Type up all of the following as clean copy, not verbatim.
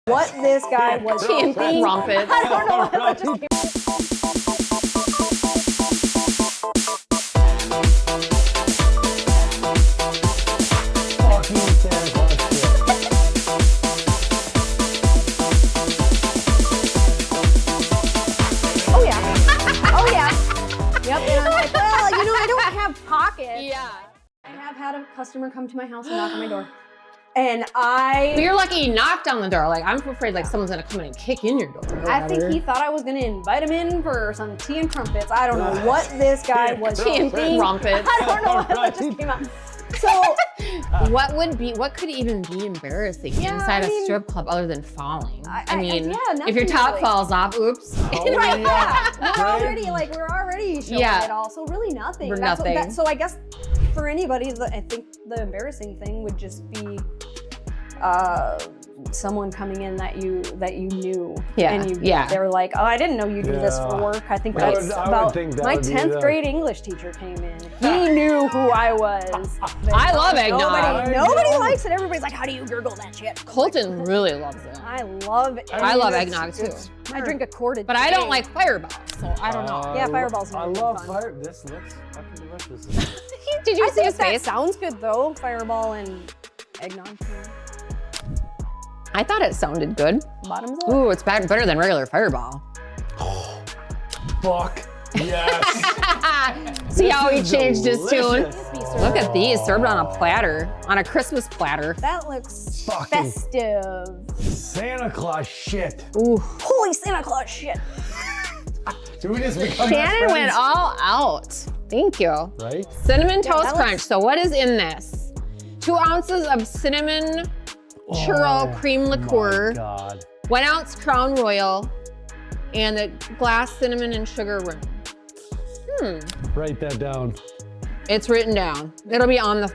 What this guy was camping. Rumpet. I don't know what just came. Oh yeah. Oh yeah. Yep. And I'm like, well, you know, I don't have pockets. Yeah. I have had a customer come to my house and knock on my door. And But you're lucky you knocked on the door. Like, I'm afraid like someone's gonna come in and kick in your door. I think he thought I was gonna invite him in for some tea and crumpets. I don't know what this guy was camping. Rumpets. I don't know what just came out. So what could even be embarrassing inside a strip club other than falling? I mean, if your top falls off, oops. Right, yeah. We're already showing it all. So really nothing. For nothing. So I guess for anybody, I think the embarrassing thing would just be someone coming in that you knew. Yeah. And they were like, oh, I didn't know you do this for work. I think that's about my 10th grade English teacher came in. He knew who I was. I love eggnog. Nobody likes it. Everybody's like, how do you gurgle that shit? Colton really loves it. I love it. I love eggnog too. I drink a quart a day. But I don't like Fireball, so I don't know. Yeah, Fireball's I really love fun. Fire. This looks fucking delicious. Did you see his that face? sounds good though, Fireball and eggnog. I thought it sounded good. Bottoms up. Ooh, it's better than regular Fireball. Fuck. Yes. See how he changed his tune? delicious. Look at these, served on a platter, on a Christmas platter. That looks Fucking festive. Santa Claus shit. Ooh. Holy Santa Claus shit. Did we just become Shannon friends? went all out. Thank you. Right? Cinnamon Toast that Crunch. looks- So what is in this? 2 ounces of cinnamon churro cream liqueur, My God. 1 ounce Crown Royal, and a glass cinnamon and sugar rim. Write that down. It's written down. It'll be on the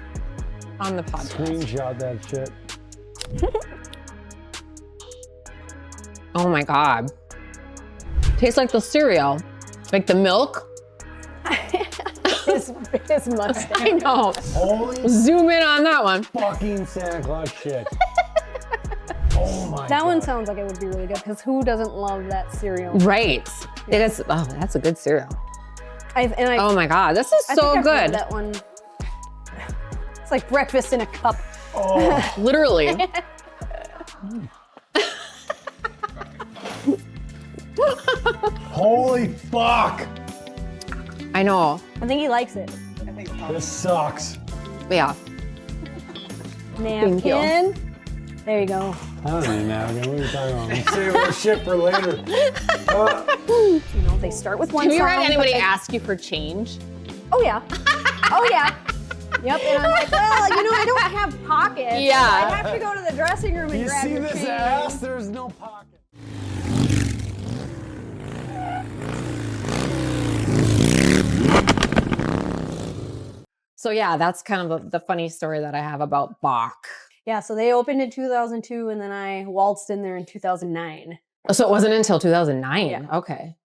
podcast. Screenshot that shit. Oh my God. Tastes like the cereal. Like the milk. His mustache. I know. Holy Zoom in on that one. fucking Santa Claus shit. Oh my God. That one sounds like it would be really good because who doesn't love that cereal? Right. It is. Oh, that's a good cereal. Oh my God, this is I so think I've heard good. that one. It's like breakfast in a cup. Oh, Literally. holy fuck. I know. I think he likes it. This sucks. Yeah. Thank you. Napkin. There you go. I don't need napkin. What are you talking about? I'm saving that shit for later. You know, they start with one Have you song, ever had but anybody they- ask you for change? Oh yeah. Oh yeah. Yep, and I'm like, well, you know, I don't have pockets. Yeah. So I have to go to the dressing room and You grab see your this change. ass? There's no pocket. So yeah, that's kind of the funny story that I have about Bach. Yeah, so they opened in 2002, and then I waltzed in there in 2009. So it wasn't until 2009. Yeah. Okay.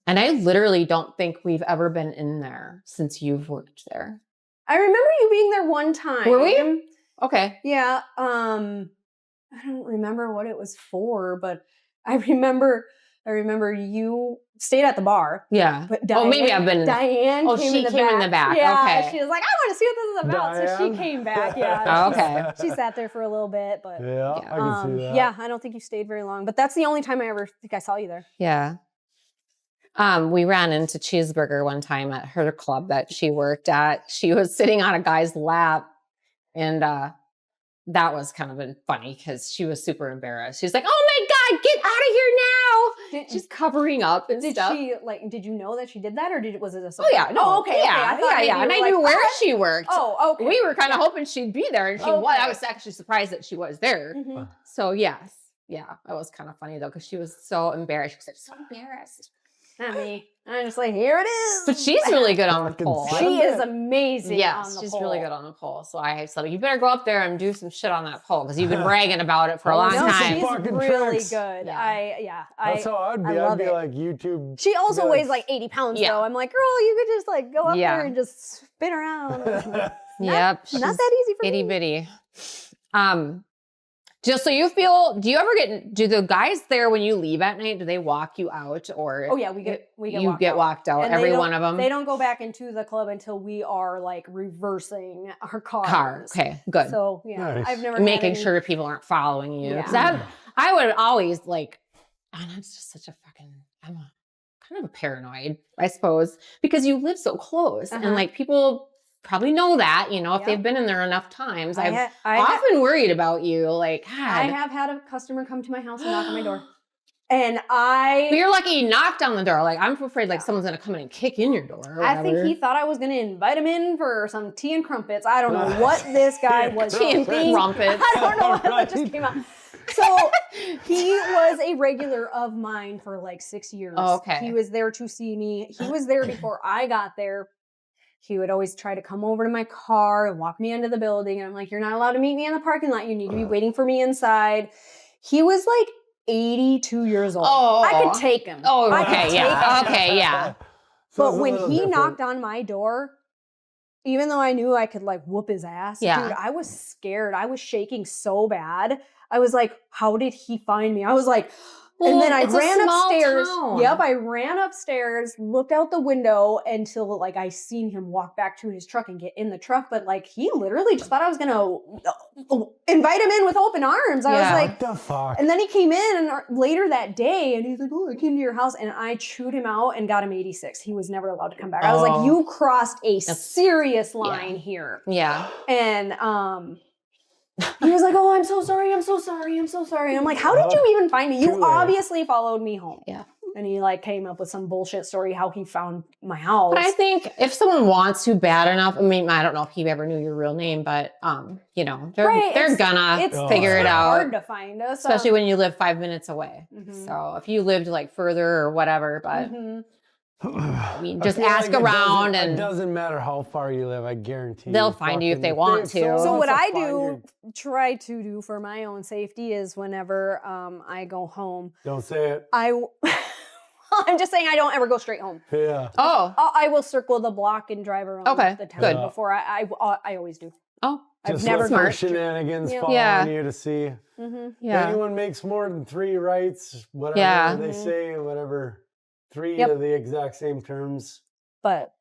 And I literally don't think we've ever been in there since you've worked there. I remember you being there one time. Were we? Okay. Yeah. I don't remember what it was for, but I remember you stayed at the bar. Yeah. But Maybe I've been. Diane Oh, came she in the came back. in the back. Yeah, Okay. she was like, I want to see what this is about. So Diane? she came back. Yeah. Oh, okay. She sat there for a little bit, but Yeah, I can see that. yeah, I don't think you stayed very long. But that's the only time I ever think I saw you there. Yeah. We ran into Cheeseburger one time at her club that she worked at. She was sitting on a guy's lap, and that was kind of funny because she was super embarrassed. She's like, "Oh my God, get out of here now!" She's covering up and Did stuff. she did you know that she did that, or was it a Oh surprise? yeah, no, Oh, okay, yeah, okay. I thought maybe yeah. you And were I like, knew where "Ah." she worked. Oh, okay. We were kind of hoping she'd be there, and she was. I Okay. was actually surprised that she was there. Mhm. So yes, yeah, that was kind of funny though because she was so embarrassed. She was so embarrassed. Not me. I'm just like, here it is. But she's really good on the Fucking pole. She is amazing. Yes, on the she's pole. really good on the pole. So I said, you better go up there and do some shit on that pole because you've been bragging about it for a long No, time. she's Fucking really tricks. good. Yeah. That's how I'd be. I love I'd be it. like YouTube. She also Yeah. weighs like 80 pounds Yeah. though. I'm like, girl, you could just like go up Yeah. there and just spin around. Yep, Not that easy for itty me. bitty. Just so do you ever do the guys there when you leave at night, do they walk you out or? Oh yeah, we get walked out, And every one of them? They don't go back into the club until we are like reversing our cars. Okay, good. So yeah, Nice. I've never Making had sure people aren't following you. Yeah. 'Cause I would always like, and I'm just such a fucking, I'm a kind of a paranoid, I suppose, because you live so close and like people probably know that, you know, if they've been in there enough times. I've often worried about you. Like, God. I have had a customer come to my house and knock on my door. And But you're lucky you knocked on the door. Like, I'm afraid like someone's going to come in and kick in your door. I think he thought I was going to invite him in for some tea and crumpets. I don't know what this guy was thinking. Crumpets. I don't know what that just came out. So he was a regular of mine for like 6 years. Oh, okay. He was there to see me. He was there before I got there. He would always try to come over to my car and walk me into the building. And I'm like, you're not allowed to meet me in the parking lot. You need to be waiting for me inside. He was like 82 years old. Oh. I could take him. Oh, I could okay. take Yeah. him. Okay. Yeah. But when he knocked on my door, even though I knew I could like whoop his ass, dude, I was scared. I was shaking so bad. I was like, how did he find me? I was like, and then I ran upstairs. Town. Yep, I ran upstairs, looked out the window until like I seen him walk back to his truck and get in the truck. But like he literally just thought I was gonna invite him in with open arms. I was like, what the fuck? and then he came in and later that day and he's like, oh, I came to your house and I chewed him out and got him 86. He was never allowed to come back. I was like, you crossed a serious line here. Yeah. And he was like, oh, I'm so sorry. I'm so sorry. I'm so sorry. And I'm like, how did you even find me? You obviously followed me home. Yeah. And he like came up with some bullshit story how he found my house. But I think if someone wants to bad enough, I mean, I don't know if he ever knew your real name, but you know, they're gonna figure it out. It's hard to find us, especially when you live 5 minutes away. So if you lived like further or whatever, but I mean, just ask around and it doesn't matter how far you live. I guarantee they'll find you if they want to. So what I try to do for my own safety is whenever I go home. Don't say it. I'm just saying I don't ever go straight home. Yeah. Oh. I will circle the block and drive around the town before I always do. Oh. Just I've never smart shenanigans following you to see. Yeah. Anyone makes more than 3 rights, whatever they say, whatever. 3 of the exact same terms. But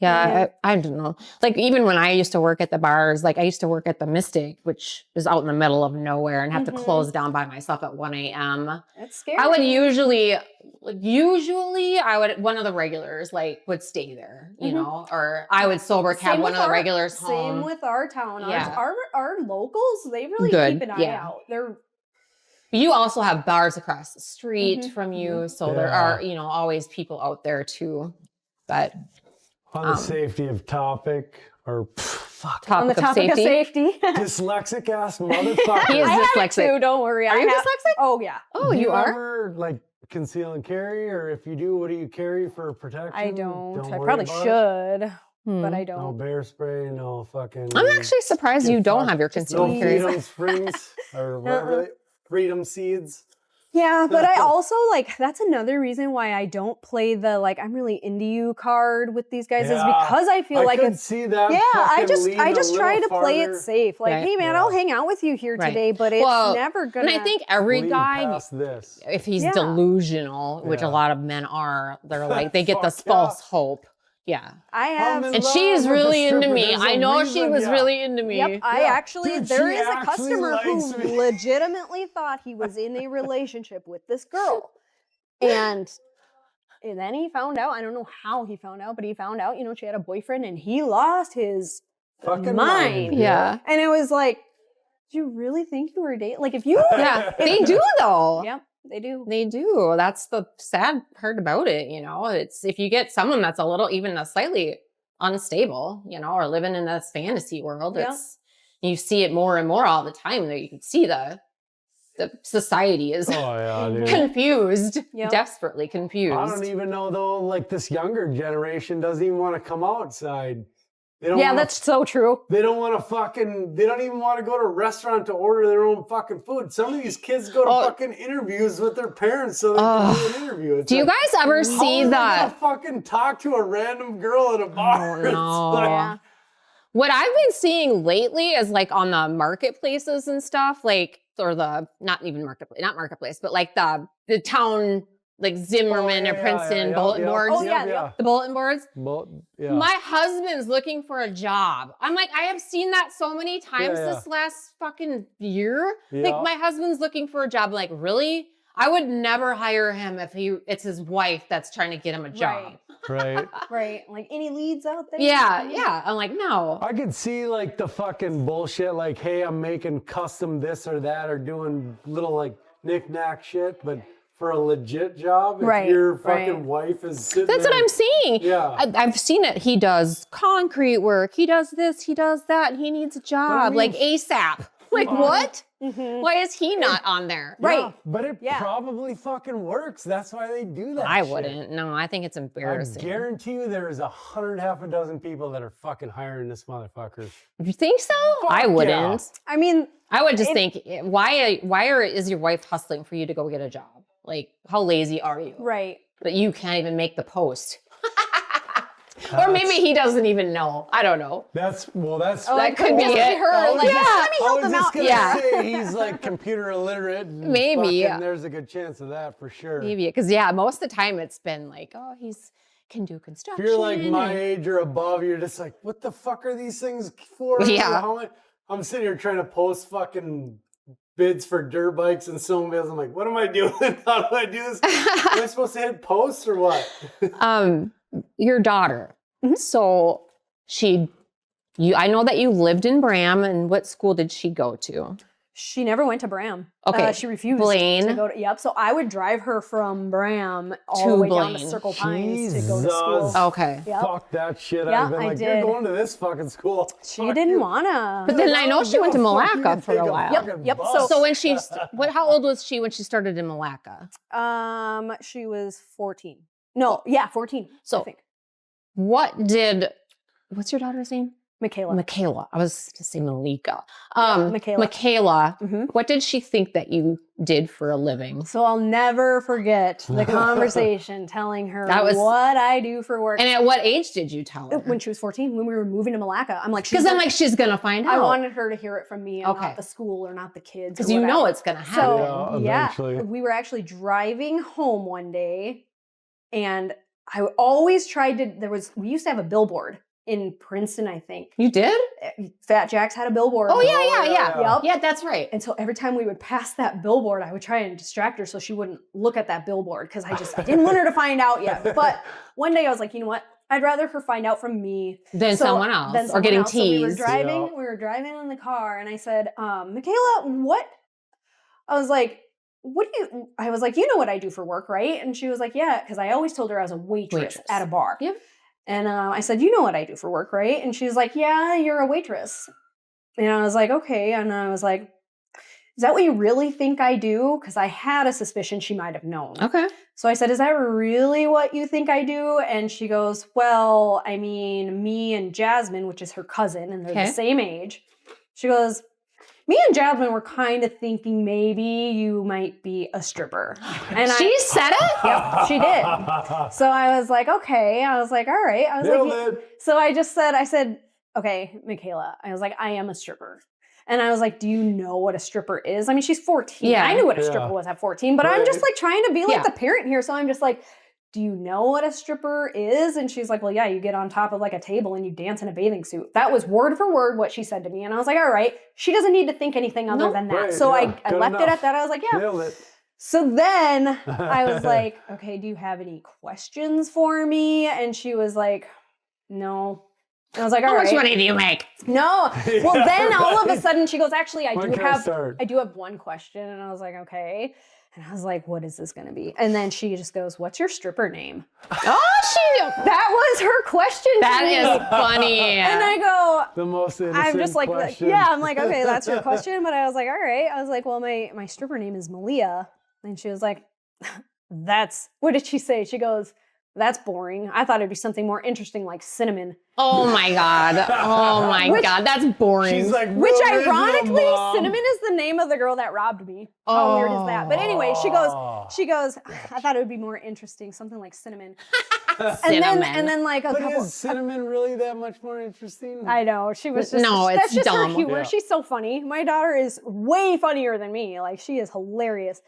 I don't know. Like even when I used to work at the bars, like I used to work at the Mystic, which is out in the middle of nowhere and have to close down by myself at 1 a.m. That's scary. I would usually one of the regulars like would stay there, you know, or I would sober cab one of the regulars home. Same with our town. Yeah. Our locals, they really keep an eye out. You also have bars across the street from you, so there are, you know, always people out there too. But on the safety of topic or on the topic of safety. Dyslexic ass motherfucker. He is dyslexic. Too, don't worry. Are you dyslexic? Oh yeah. Oh, you are? ever like conceal and carry, or if you do, what do you carry for protection? I don't. I probably should. But I don't. No bear spray, no fucking. I'm actually surprised you don't have your conceal and carry. No Freedom Springs or whatever. Freedom Seeds. Yeah, but I also like that's another reason why I don't play the like I'm really into you card with these guys is because I feel like it's see that. Yeah, I just try to play it safe. Like, hey man, I'll hang out with you here today, but it's never gonna. And I think every guy, this. if he's delusional, which a lot of men are, they're like they get this false hope. Yeah, I have, and she's really into me. I know she was really into me. Yep, I actually, there is a customer who legitimately thought he was in a relationship with this girl, and then he found out. I don't know how he found out, but he found out. You know, she had a boyfriend, and he lost his mind. Yeah, and it was like, do you really think you were dating? Like, if you, they do though. Yep. They do. They do. That's the sad part about it. You know, it's if you get someone that's a little, even a slightly unstable, you know, or living in this fantasy world, it's, you see it more and more all the time that you can see the society is confused, desperately confused. I don't even know though, like this younger generation doesn't even want to come outside. That's so true. They don't want to they don't even want to go to a restaurant to order their own fucking food. Some of these kids go to fucking interviews with their parents so they can do an interview. It's do you guys ever see that? Fucking talk to a random girl at a bar. What I've been seeing lately is like on the marketplaces and stuff, like or not marketplace, but like the town, like Zimmerman or Princeton bulletin boards. Oh, yeah. The bulletin boards. Yeah. My husband's looking for a job. I'm like, I have seen that so many times this last fucking year. Yeah. Like, my husband's looking for a job. Like, really? I would never hire him if it's his wife that's trying to get him a job. Right. Right. Like, any leads out there? Yeah. I'm like, no. I could see like the fucking bullshit, like, hey, I'm making custom this or that, or doing little like knick-knack shit, but for a legit job, if your fucking wife is sitting That's there, what I'm saying. Yeah. I've seen it. He does concrete work. He does this. He does that. And he needs a job, like ASAP. Like, what? Mm-hmm. Why is he not on there? Right. Yeah, but it probably fucking works. That's why they do that I shit. wouldn't. No, I think it's embarrassing. I guarantee you there is 100 half a dozen people that are fucking hiring this motherfucker. You think so? I wouldn't. I mean, I would just think, is your wife hustling for you to go get a job? Like, how lazy are you? Right. That you can't even make the post. Or maybe he doesn't even know. I don't know. That could be it. Her. Like, let me help him out. Say he's like computer illiterate. And maybe. There's a good chance of that for sure. Maybe. Because, most of the time it's been like, oh, he's can do construction. If you're like my age or above, you're just like, what the fuck are these things for? Yeah. I'm sitting here trying to post fucking bids for dirt bikes and snowmobiles. I'm like, what am I doing? How do I do this? Am I supposed to hit post or what? Your daughter. So I know that you lived in Bram, and what school did she go to? She never went to Bram. Okay. She refused Blaine. to go to, yep. So I would drive her from Bram all the way down to Circle Pines to go to school. Okay. Yep. Fuck that shit. Yeah, I've been like, you're going to this fucking school. She didn't wanna. But then I know she went to Malacca for a while. Yep. So when how old was she when she started in Malacca? She was 14. No, 14. So I think. What's your daughter's name? Michaela. I was to say Malika. Michaela. Michaela, what did she think that you did for a living? So I'll never forget the conversation telling her what I do for work. And at what age did you tell her? When she was 14, when we were moving to Malacca. I'm like, because I'm like, she's going to find out. I wanted her to hear it from me and not the school or not the kids. Because you know it's going to happen. So, eventually. We were actually driving home one day, and I always tried to, we used to have a billboard in Princeton, I think. You did? Fat Jack's had a billboard. Oh, yeah. Yep. Yeah, that's right. And so every time we would pass that billboard, I would try and distract her so she wouldn't look at that billboard, because I didn't want her to find out yet. But one day I was like, you know what? I'd rather her find out from me than someone else, or getting teased. So we were driving in the car, and I said, Michaela, what? I was like, I was like, you know what I do for work, right? And she was like, yeah, because I always told her I was a waitress at a bar. Yep. And I said, you know what I do for work, right? And she's like, yeah, you're a waitress. And I was like, okay. And I was like, is that what you really think I do? Because I had a suspicion she might have known. Okay. So I said, is that really what you think I do? And she goes, well, I mean, me and Jasmine, which is her cousin, and they're the same age. She goes, me and Jasmine were kind of thinking maybe you might be a stripper. And she said it? Yep, she did. So I was like, okay. I was like, all right. I was so I said, okay, Michaela. I was like, I am a stripper. And I was like, do you know what a stripper is? I mean, she's 14. Yeah. I knew what a stripper was at 14, but I'm just like trying to be like the parent here. So I'm just like, do you know what a stripper is? And she's like, well, yeah, you get on top of like a table and you dance in a bathing suit. That was word for word what she said to me. And I was like, all right, she doesn't need to think anything other than that. Right, so I left it at that. I was like, yeah. Nailed it. So then I was like, okay, do you have any questions for me? And she was like, no. And I was like, all right. How much money do you make? No. Well, then all of a sudden she goes, actually, I do have one question. And I was like, okay. And I was like, what is this going to be? And then she just goes, what's your stripper name? That was her question. That is funny. And I go, the most innocent I'm just like, question. I'm like, okay, that's your question. But I was like, all right. I was like, well, my stripper name is Malia. And she was like, what did she say? She goes, that's boring. I thought it'd be something more interesting like cinnamon. Oh my God. Oh my God. That's boring. She's like, which ironically, Cinnamon is the name of the girl that robbed me. How weird is that? But anyway, she goes, I thought it would be more interesting, something like cinnamon. and then like a But couple. is cinnamon really that much more interesting? I know she was just No, that's it's just dumb. her humor. Yeah. She's so funny. My daughter is way funnier than me. Like she is hilarious.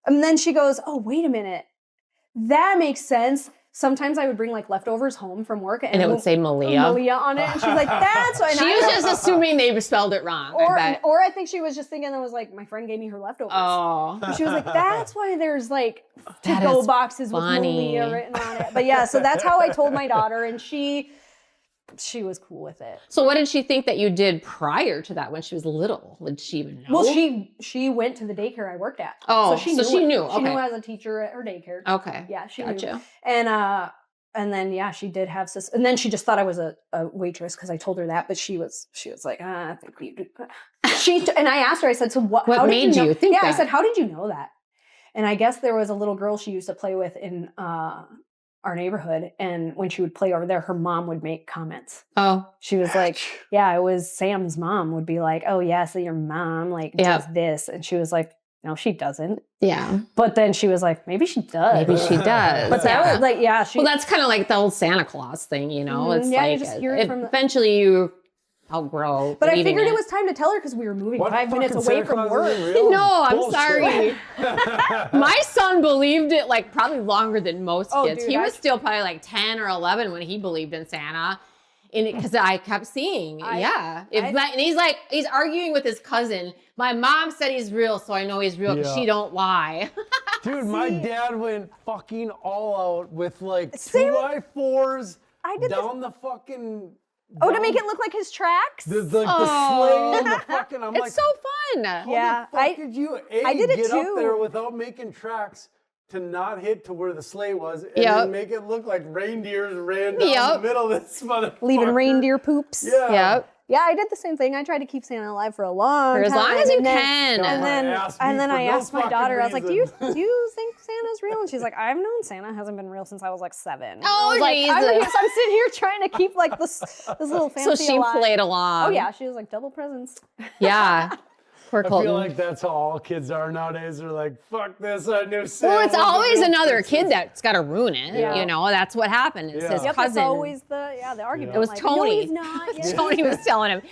And then she goes, "Oh, wait a minute, that makes sense." Sometimes I would bring like leftovers home from work, and it would say Malia. Malia on it, and she's like, "That's why." She was just assuming they spelled it wrong. or I bet. or I think she was just thinking that was like my friend gave me her leftovers. Oh, And she was like, "That's why there's like That to-go is boxes funny. with Malia written on it." But yeah, so that's how I told my daughter, and she was cool with it. so what did she think that you did prior to that when she was little? Did she even know? Well, she went to the daycare I worked at. Oh, so she so knew. she it. knew, She knew okay. as a teacher at her daycare. Okay. Yeah, she knew. Gotcha. And then yeah, she did have and then she just thought I was a waitress because I told her that, but she was like, I think you do. And I asked her, I said, so what? What how made did you know? you think Yeah, that? I said, how did you know that? And I guess there was a little girl she used to play with in our neighborhood, and when she would play over there, her mom would make comments. Oh, She was like, yeah, it was Sam's mom would be like, oh yeah, so your mom like does this, and she was like, no, she doesn't. yeah. But then she was like, maybe she does. Maybe she does. But that was like, yeah, she. Well, that's kind of like the old Santa Claus thing, you know? Mhm, It's yeah, you like just hear it from the- eventually you outgrow. But I believing figured it was time to tell her because we were moving What 5 minutes fucking away Santa from Claus work. isn't real? No, I'm Bullshit. sorry. My son believed it like probably longer than most Oh, kids. dude, He was still probably like 10 or 11 when he believed in Santa. Because I kept seeing, and he's arguing with his cousin. My mom said he's real, so I know he's real because Yeah. she don't lie. Dude, my dad went fucking all out with like Same- 2x4s I did down the fucking. Oh, to down make it look like his tracks? the sleigh and the fucking. I'm It's like, so fun. how Yeah, the fuck did you I did it get too. up there without making tracks to not hit to where the sleigh was and Yep. then make it look like reindeers ran down Yep. the middle of this motherfucker? Leaving reindeer poops. Yeah. Yep. Yeah, I did the same thing. I tried to keep Santa alive for a long For time. as long as you and then- can. Don't And then, ask me and then for I no asked my fucking daughter, I was like, do reason. you think Santa's real? And she's like, I've known Santa hasn't been real since I was like 7. Oh, I was like, Jesus. so I'm sitting here trying to keep like this little fancy So she alive. played along. Oh yeah, she was like double presents. Yeah. Poor I Colton. feel like that's how all kids are nowadays. They're like, fuck this, I knew Santa. Well, it's was always real another person. kid that's got to ruin it. Yeah. You know, that's what happened. It's Yeah. his Yep, cousin. it's always the argument. It was I'm like, Tony. No, he's not. Yeah. Tony was telling him,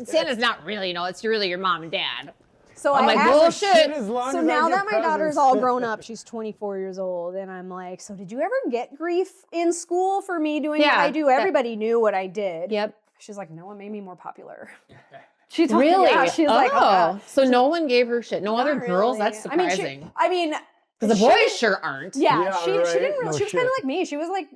Santa's not really, it's really your mom and dad. So I'm I like, asked her, bullshit. Shit, as long so as I now get that my daughter's presents. all grown up, she's 24 years old, and I'm like, so did you ever get grief in school for me doing what Yeah, I do? Everybody knew what I did. Yep. She's like, no, it made me more popular. She told Really? Me, yeah, she's like, oh, so no one gave her shit. No not other girls? really. That's surprising. I mean, Because the she boys didn't- sure aren't. Yeah, Yeah, she right. didn't really. No she was kind of shit. like me. She was like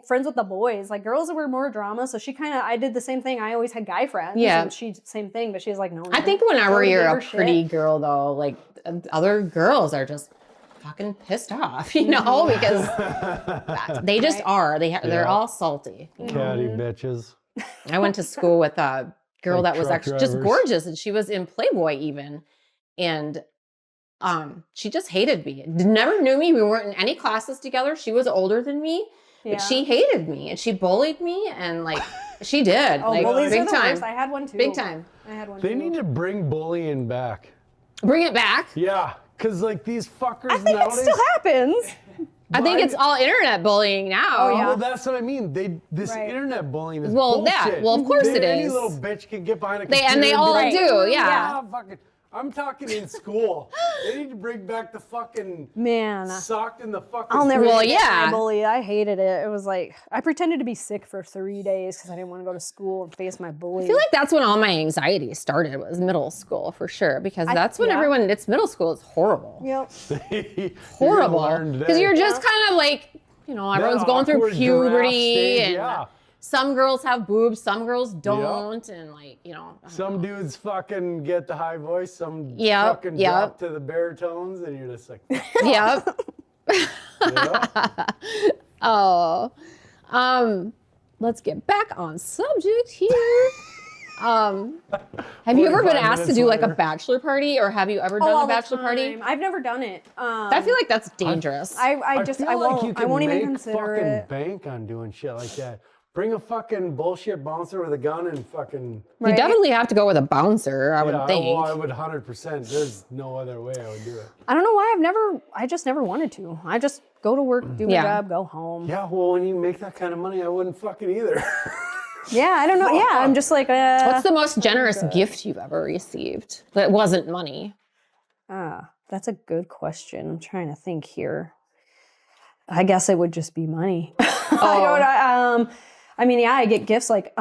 friends with the boys. Like girls were more drama, so she kind of. I did the same thing. I always had guy friends. Yeah. and she same thing. But she was like, no. I think whenever nobody you're gave a her shit. pretty girl, though, like other girls are just fucking pissed off, you know, because they just are. They're Yeah. all salty. Catty bitches. I went to school with a girl Like that was truck actually just drivers. gorgeous, and she was in Playboy even, and she just hated me. Never knew me. We weren't in any classes together. She was older than me, Yeah. but she hated me and she bullied me, and like she did, Oh, like bullies big are the time, worst. I had one too. big time. I had one. They too. need to bring bullying back. Bring it back. Yeah, because like these fuckers I think nowadays. it still happens. I think But it's all internet bullying now. Oh, yeah. Well, that's what I mean. This Right. internet bullying is Well, bullshit. that- well, of course it Any is. little bitch can get behind a They- computer and they be all like, do, yeah. "Ah, fucking." I'm talking in school. They need to bring back the fucking Man, socked in the fucking. I'll never Well, forget yeah. my bully. I hated it. It was like I pretended to be sick for 3 days because I didn't want to go to school and face my bully. I feel like that's when all my anxiety started, was middle school for sure, because that's when yeah. everyone, it's middle school, it's horrible. Yep. Horrible. Because you're just kind of like, everyone's going through puberty, and yeah. some girls have boobs, some girls don't, and like, I don't Some know. dudes fucking get the high voice, some Yep, fucking yep. drop to the baritones, and you're just like, Yep. yeah. Oh, let's get back on subject here. Have you ever been 45 asked to minutes do like a later. bachelor party, or have you ever done all a the bachelor party? time. I've never done it. I feel like that's dangerous. I just feel I like won't you I can won't even make consider fucking it. bank on doing shit like that. Bring a fucking bullshit bouncer with a gun and fucking... You definitely have to go with a bouncer, I would think. I would 100%. There's no other way I would do it. I don't know why I just never wanted to. I just go to work, do my job, go home. Yeah, well, when you make that kind of money, I wouldn't fucking either. Yeah, I don't know. Yeah, I'm just like... What's the most generous gift you've ever received that wasn't money? That's a good question. I'm trying to think here. I guess it would just be money. I mean, yeah, I get gifts like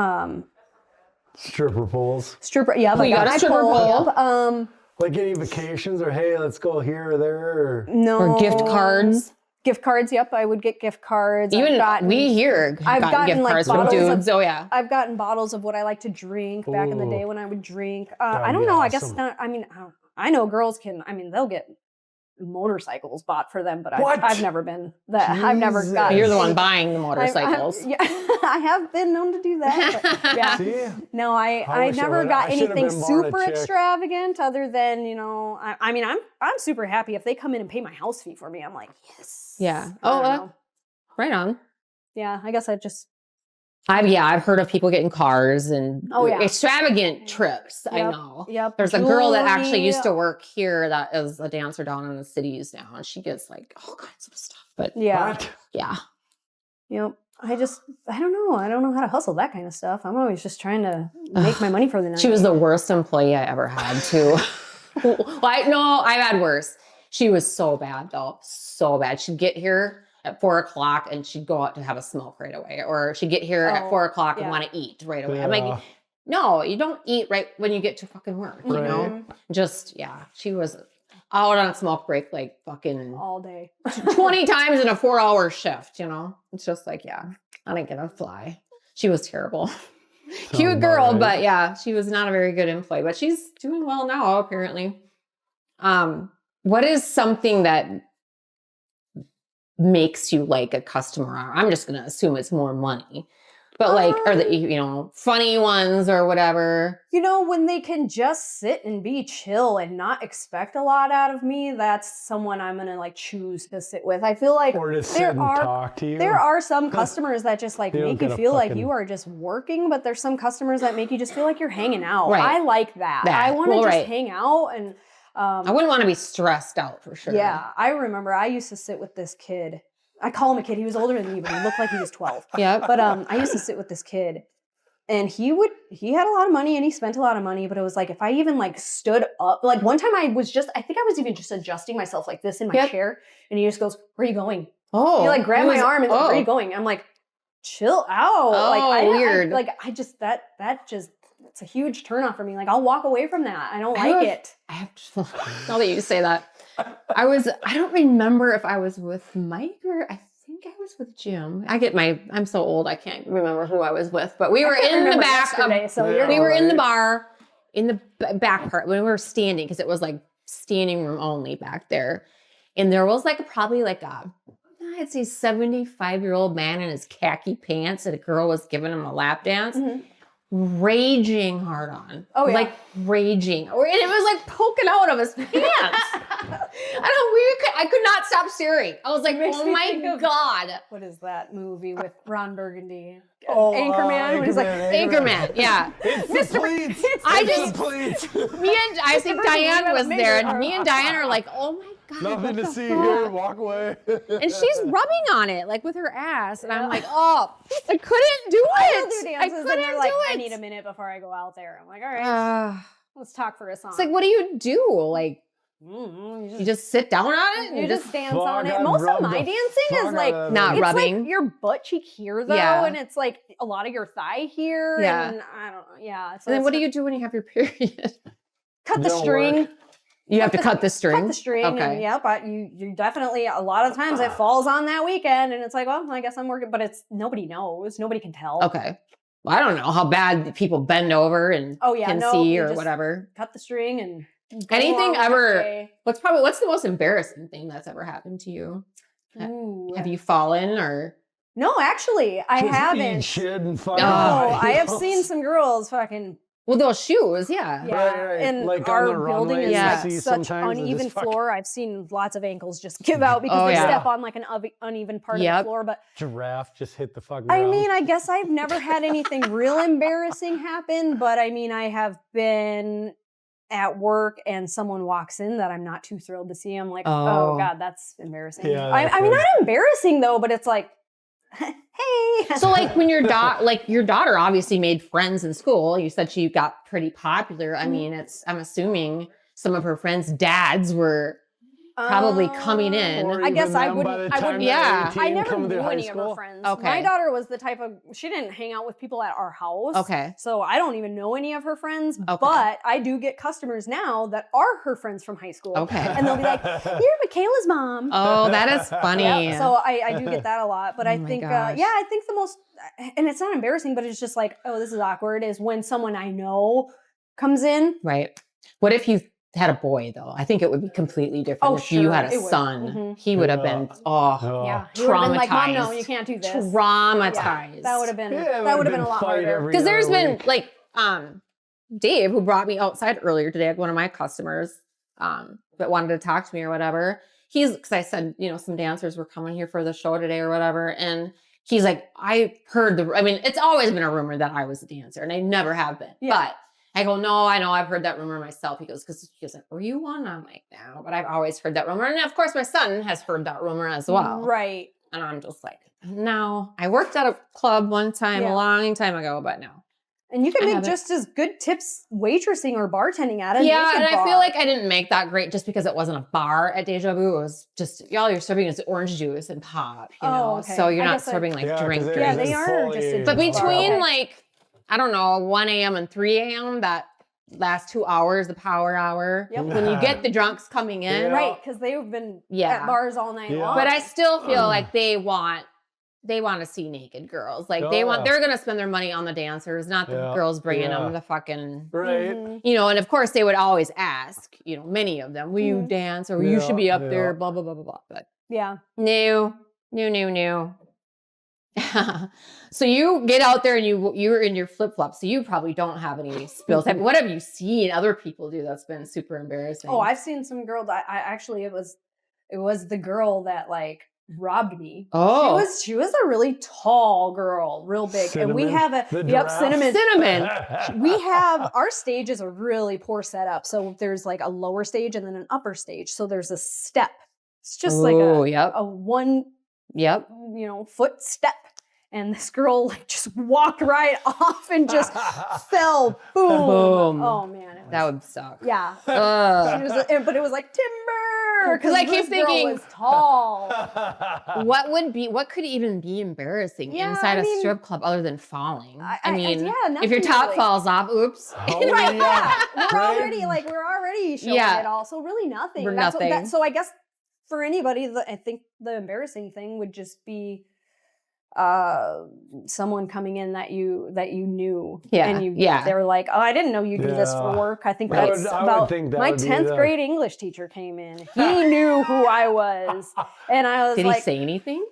Stripper poles. You got a stripper pole. Like any vacations or hey, let's go here or there or or gift cards. Gift cards, yep. I would get gift cards. Even we here I've gotten gift like cards from dudes. I've gotten bottles of what I like to drink back in the day when I would drink. I don't know. Awesome. I guess not. I mean, I know girls can. I mean, they'll get motorcycles bought for them, but I've never been that. I've never gotten. You're the one buying the motorcycles. I have been known to do that. But yeah. See? No, I never got anything super extravagant other than, I mean, I'm super happy if they come in and pay my house fee for me. I'm like, yes. Yeah. Right on. Yeah, I guess I've heard of people getting cars and extravagant trips. Yep. I know. Yep. There's a girl that actually used to work here that is a dancer down in the cities now, and she gets like all kinds of stuff. But yeah. Yep. I don't know. I don't know how to hustle that kind of stuff. I'm always just trying to make my money for the night. She was the worst employee I ever had too. I've had worse. She was so bad though. So bad. She'd get here at 4:00 and she'd go out to have a smoke right away. Or she'd get here at 4:00 and want to eat right away. I'm like, no, you don't eat right when you get to fucking work, you know? She was out on smoke break like fucking all day. 20 times in a 4-hour shift, It's just like, I didn't get a fly. She was terrible. Cute girl, but she was not a very good employee. But she's doing well now, apparently. What is something that makes you like a customer? I'm just going to assume it's more money. But like, are the, funny ones or whatever? When they can just sit and be chill and not expect a lot out of me, that's someone I'm going to like choose to sit with. I feel like or to sit and talk to you. There are some customers that just like make you feel like you are just working, but there's some customers that make you just feel like you're hanging out. Right. I like that. I want to just hang out and... I wouldn't want to be stressed out for sure. Yeah. I remember I used to sit with this kid. I call him a kid. He was older than me, but he looked like he was 12. Yeah. But I used to sit with this kid and he had a lot of money and he spent a lot of money, but it was like, if I even like stood up, like one time I think I was even just adjusting myself like this in my chair and he just goes, "Where are you going?" Oh. He like grabbed my arm and like, "Where are you going?" I'm like, "Chill out." Oh, weird. It's a huge turnoff for me. Like I'll walk away from that. I don't like it. Now that you say that. I don't remember if I was with Mike or I think I was with Jim. I'm so old I can't remember who I was with, but we were in the back. We were in the bar in the back part when we were standing because it was like standing room only back there. And there was probably I'd say 75-year-old man in his khaki pants and a girl was giving him a lap dance. Mm-hmm. Raging hard on. Oh, yeah. Like raging. And it was like poking out of his pants. I could not stop staring. I was like, oh my God. What is that movie with Ron Burgundy? Anchorman. Anchorman, yeah. It's the pleats. I think Diane was there and me and Diane are like, oh my God. Nothing to see here. Walk away. And she's rubbing on it with her ass. And I'm like, oh, I couldn't do it. I couldn't do it. I need a minute before I go out there. I'm like, all right, let's talk for a song. It's like, what do you do? You just sit down on it? You just dance on it. Most of my dancing is like not rubbing. Like your butt cheek here though, and it's like a lot of your thigh here. Yeah. And I don't know. Yeah. So and then what do you do when you have your period? Cut the string. You have to cut the string? Cut the string. Okay. And but you definitely, a lot of times it falls on that weekend and it's like, well, I guess I'm working, but nobody knows. Nobody can tell. Okay. Well, I don't know how bad people bend over and can see or whatever. Cut the string and anything ever. What's the most embarrassing thing that's ever happened to you? Ooh. Have you fallen or? No, actually, I haven't. Shit and no, I have seen some girls fucking Well, those shoes, yeah. Yeah, Right. and Like on our the building runway, is you like see such sometimes they uneven just fucking floor. I've seen lots of ankles just give out because Oh, they yeah. step on like an uneven part of the floor. But giraffe just hit the fucking I ground. mean, I guess I've never had anything real embarrassing happen. But I mean, I have been at work and someone walks in that I'm not too thrilled to see. I'm like, oh God, that's embarrassing. Yeah, I mean, not embarrassing though, but it's like, hey. So like when your daughter obviously made friends in school, you said she got pretty popular. I mean, I'm assuming some of her friends' dads were probably coming in. Or I guess even I them by wouldn't. the time they're yeah. 18, I never coming to knew high any of her school. friends. Okay. My daughter was the type of, she didn't hang out with people at our house. Okay. So I don't even know any of her friends. Okay. But I do get customers now that are her friends from high school. Okay. And they'll be like, you're Michaela's mom. Oh, that is funny. Yeah, so I do get that a lot. But Oh I my think, gosh. I think the most, and it's not embarrassing, but it's just like, oh, this is awkward, is when someone I know comes in. Right. What if you had a boy though? I think it would be completely different. Oh, if you sure, had a it would. son, Mhm. he would have been, Yeah. He would have been like, Mom, no, traumatized. you can't do this. Traumatized. Yeah, that would have been, Yeah, that would have been a lot harder. Because there's been like Dave, who brought me outside earlier today, one of my customers that wanted to talk to me or whatever. Because I said, some dancers were coming here for the show today or whatever. And he's like, I mean, it's always been a rumor that I was a dancer and I never have been. Yeah. But I go, no, I know I've heard that rumor myself. He goes, like, were you one? I'm like, no, but I've always heard that rumor. And of course my son has heard that rumor as well. Right. And I'm just like, no, I worked at a club one time, a long time ago, but no. And you can I make haven't. just as good tips waitressing or bartending at it. Yeah, and I feel like I didn't make that great just because it wasn't a bar at Deja Vu. It was just, all you're serving is orange juice and pop, okay. So you're I not guess serving like drink. Yeah, they are just a But bar. between Okay. like, I don't know, 1 a.m. and 3 a.m., that last 2 hours, the power hour, Yep. when you get the drunks coming in. Yeah. Right, because they've been Yeah. at bars all night Yeah. long. But I still feel like they want to see naked girls. Like they're going to spend their money on the dancers, not the girls bringing them the fucking, Right. and of course they would always ask, many of them, will you dance or you should be up there, blah, blah, blah, blah, blah. But yeah. no. So you get out there and you're in your flip-flops, so you probably don't have any spills. What have you seen other people do that's been super embarrassing? Oh, I've seen some girls. I actually, it was the girl that like robbed me. Oh, She was a really tall girl, real big. And we have Cinnamon. We have, our stage is a really poor setup. So there's like a lower stage and then an upper stage. So there's a step. It's just like a one foot step. And this girl like just walked right off and just fell. Boom. Oh man. That would suck. Yeah. But it was like timber. Because I keep thinking, was tall. what could even be embarrassing inside a strip club other than falling? I mean, if your top falls off, oops. Right, yeah. We're already showing it all. So really nothing. So I guess for anybody, I think the embarrassing thing would just be someone coming in that you knew. And they were like, oh, I didn't know you do this for work. I think that's about my 10th grade English teacher came in. He knew who I was. And I was Did like, he say anything?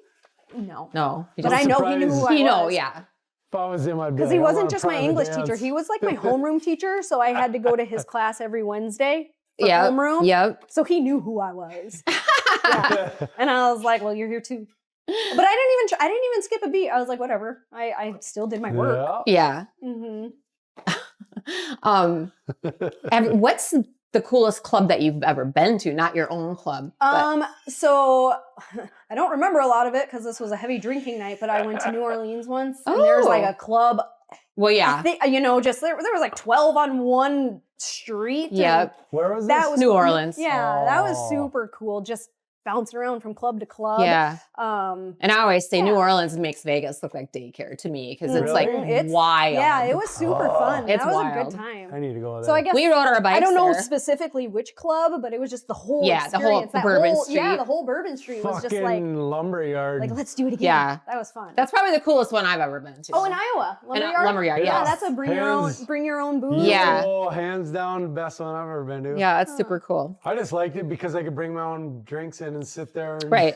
No. But I know he knew who I was. If I was him, I'd be because he wasn't just my English teacher. He was like my homeroom teacher. So I had to go to his class every Wednesday for homeroom. Yep. So he knew who I was. And I was like, well, you're here too. But I didn't even skip a beat. I was like, whatever. I still did my work. Yeah. Mm-hmm. What's the coolest club that you've ever been to? Not your own club. So I don't remember a lot of it because this was a heavy drinking night. But I went to New Orleans once, and there was like a club. Well, yeah. I think, just there was like 12 on one street. Yeah. Where was that? this? Was New Orleans. Yeah, that was super cool. Just bouncing around from club to club. Yeah. And I always say New Orleans makes Vegas look like daycare to me because it's like wild. Yeah, it was super fun. It's that was wild. a good time. I need to go there. So I guess we rode our bikes. I don't know there. specifically which club, but it was just the whole experience. the Bourbon Street. Yeah, the whole Bourbon Street was just like lumberyard. Like, let's do it again. Yeah. That was fun. That's probably the coolest one I've ever been to. Oh, in Iowa. Lumberyard, yeah. That's a bring your own booze. Yeah. Oh, hands down, best one I've ever been to. Yeah, it's super cool. I just liked it because I could bring my own drinks in and sit there. And Right.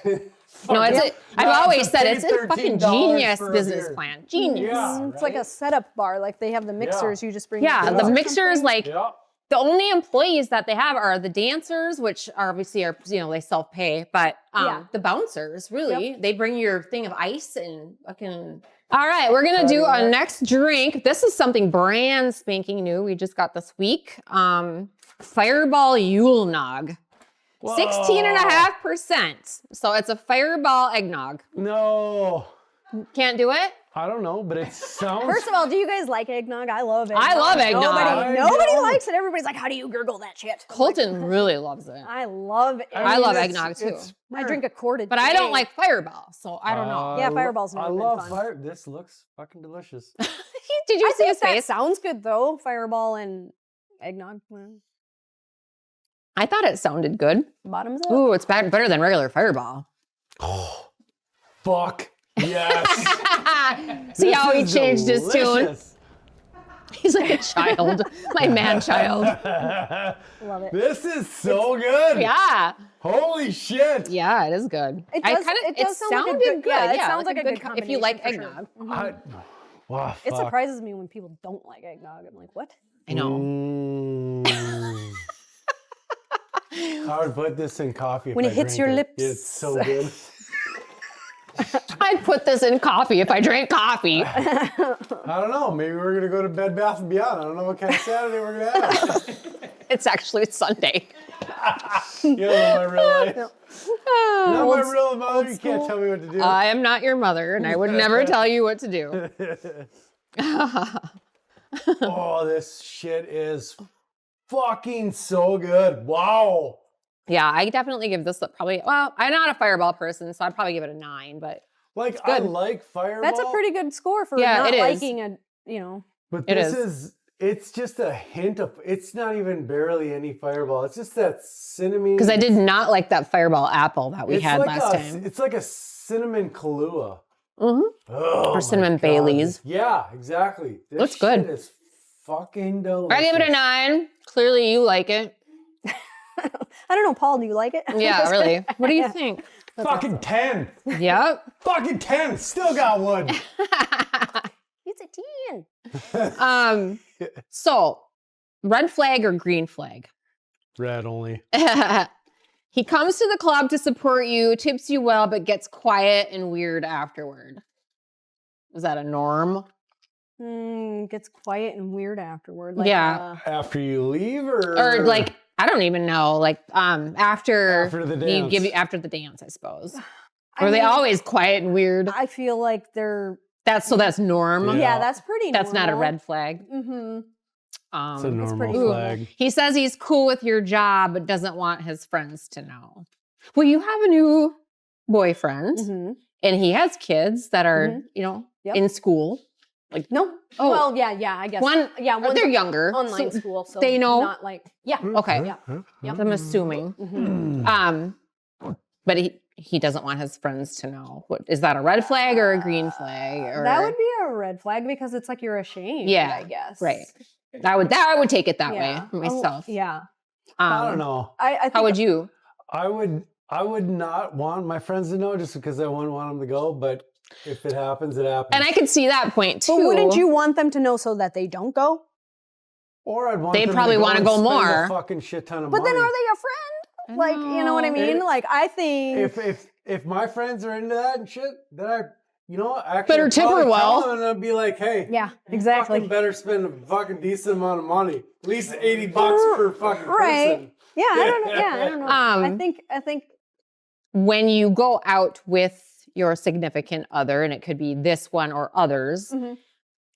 No, I've always said it's a fucking genius business plan. Genius. Yeah, It's like a setup bar. Like they have the mixers. You just bring. Yeah, the the mixers, like, Yeah. the only employees that they have are the dancers, which are obviously are, they self-pay, but the bouncers, really, they bring your thing of ice and fucking. All right, we're going to do our next drink. This is something brand spanking new. We just got this week. Fireball Yule Nog. 16.5%. So it's a Fireball eggnog. No. Can't do it? I don't know, but it sounds. First of all, do you guys like eggnog? I love eggnog. I love eggnog. Nobody likes it. Everybody's like, how do you gurgle that shit? Colton really loves it. I love eggnog. I love eggnog too. I drink a quart a day. But I don't like Fireball, so I don't know. Yeah, Fireball's I never been love fun. fire. This looks fucking delicious. Did you see his that face? sounds good though. Fireball and eggnog. I thought it sounded good. Bottoms up. Ooh, it's better than regular Fireball. Oh, fuck. Yes. See how he changed his tune? delicious. He's like a child, my man child. Love it. This is so good. Yeah. Holy shit. Yeah, it is good. It does sound like a good- yeah, it sounds like a good if you like combination for sure. eggnog. Wow, It fuck. surprises me when people don't like eggnog. I'm like, what? I know. I would put this in coffee. When if it I hits drank your it. lips. It's so good. I'd put this in coffee if I drank coffee. I don't know. Maybe we're going to go to Bed Bath & Beyond. I don't know what kind of Saturday we're going to have. It's Sunday. You don't know my real life. Not my real mother. You can't tell me what to do. I am not your mother, and I would never tell you what to do. Oh, this shit is fucking so good. Wow. Yeah, I definitely give this probably, well, I'm not a Fireball person, so I'd probably give it a 9, but Like, good. I like Fireball. That's a pretty good score for Yeah, not it is. liking a, But It this is. is, it's just a hint of, it's not even barely any Fireball. It's just that cinnamon. because I did not like that Fireball apple that we had like last time. It's like a cinnamon Kahlua. Mm-hmm. Oh, Or cinnamon my God. Baileys. Yeah, exactly. This Looks good. shit is fucking delicious. I give it a 9. Clearly you like it. I don't know, Paul, do you like it? Yeah, really. What do you think? Fucking 10. Yep. Fucking 10. Still got one. It's a 10. So, red flag or green flag? Red only. He comes to the club to support you, tips you well, but gets quiet and weird afterward. Is that a norm? Gets quiet and weird afterward. Yeah. After you leave or like, I don't even know. Like, after the you dance. after the dance, I suppose. I Or they mean, always quiet and weird. I feel like they're. That's norm. Yeah. That's pretty. That's not a red flag. Mm-hmm. It's a normal pretty flag. He says he's cool with your job, but doesn't want his friends to know. Well, you have a new boyfriend, Mm-hmm. and he has kids that are, Yep. in school. Like, No. Oh. Well, yeah, I guess. one, one's they're younger. online so school, so they know. Not like. Yeah. Okay. Yeah. Yep. I'm assuming. Mm-hmm. But he doesn't want his friends to know. What is that, a red flag or a green flag? Or That would be a red flag because it's like you're ashamed. Yeah, I guess. right. I would take it that Yeah. way myself. Yeah. I don't know. I think How would you? I would not want my friends to know just because I wouldn't want them to go, but if it happens, it happens. And I could see that point too. But wouldn't you want them to know so that they don't go? Or I'd want They'd them probably to wanna and go spend more. A fucking shit ton of But money. then are they a friend? Like, you know what I mean? It- Like, I think. If my friends are into that and shit, then actually Better I'd tip her probably well. tell them and I'd be like, hey, Yeah, you exactly. fucking better spend a fucking decent amount of money, at least $80 per fucking Right. person. Yeah, I don't know. Yeah, I don't know. I think. When you go out with your significant other, and it could be this one or others, Mhm.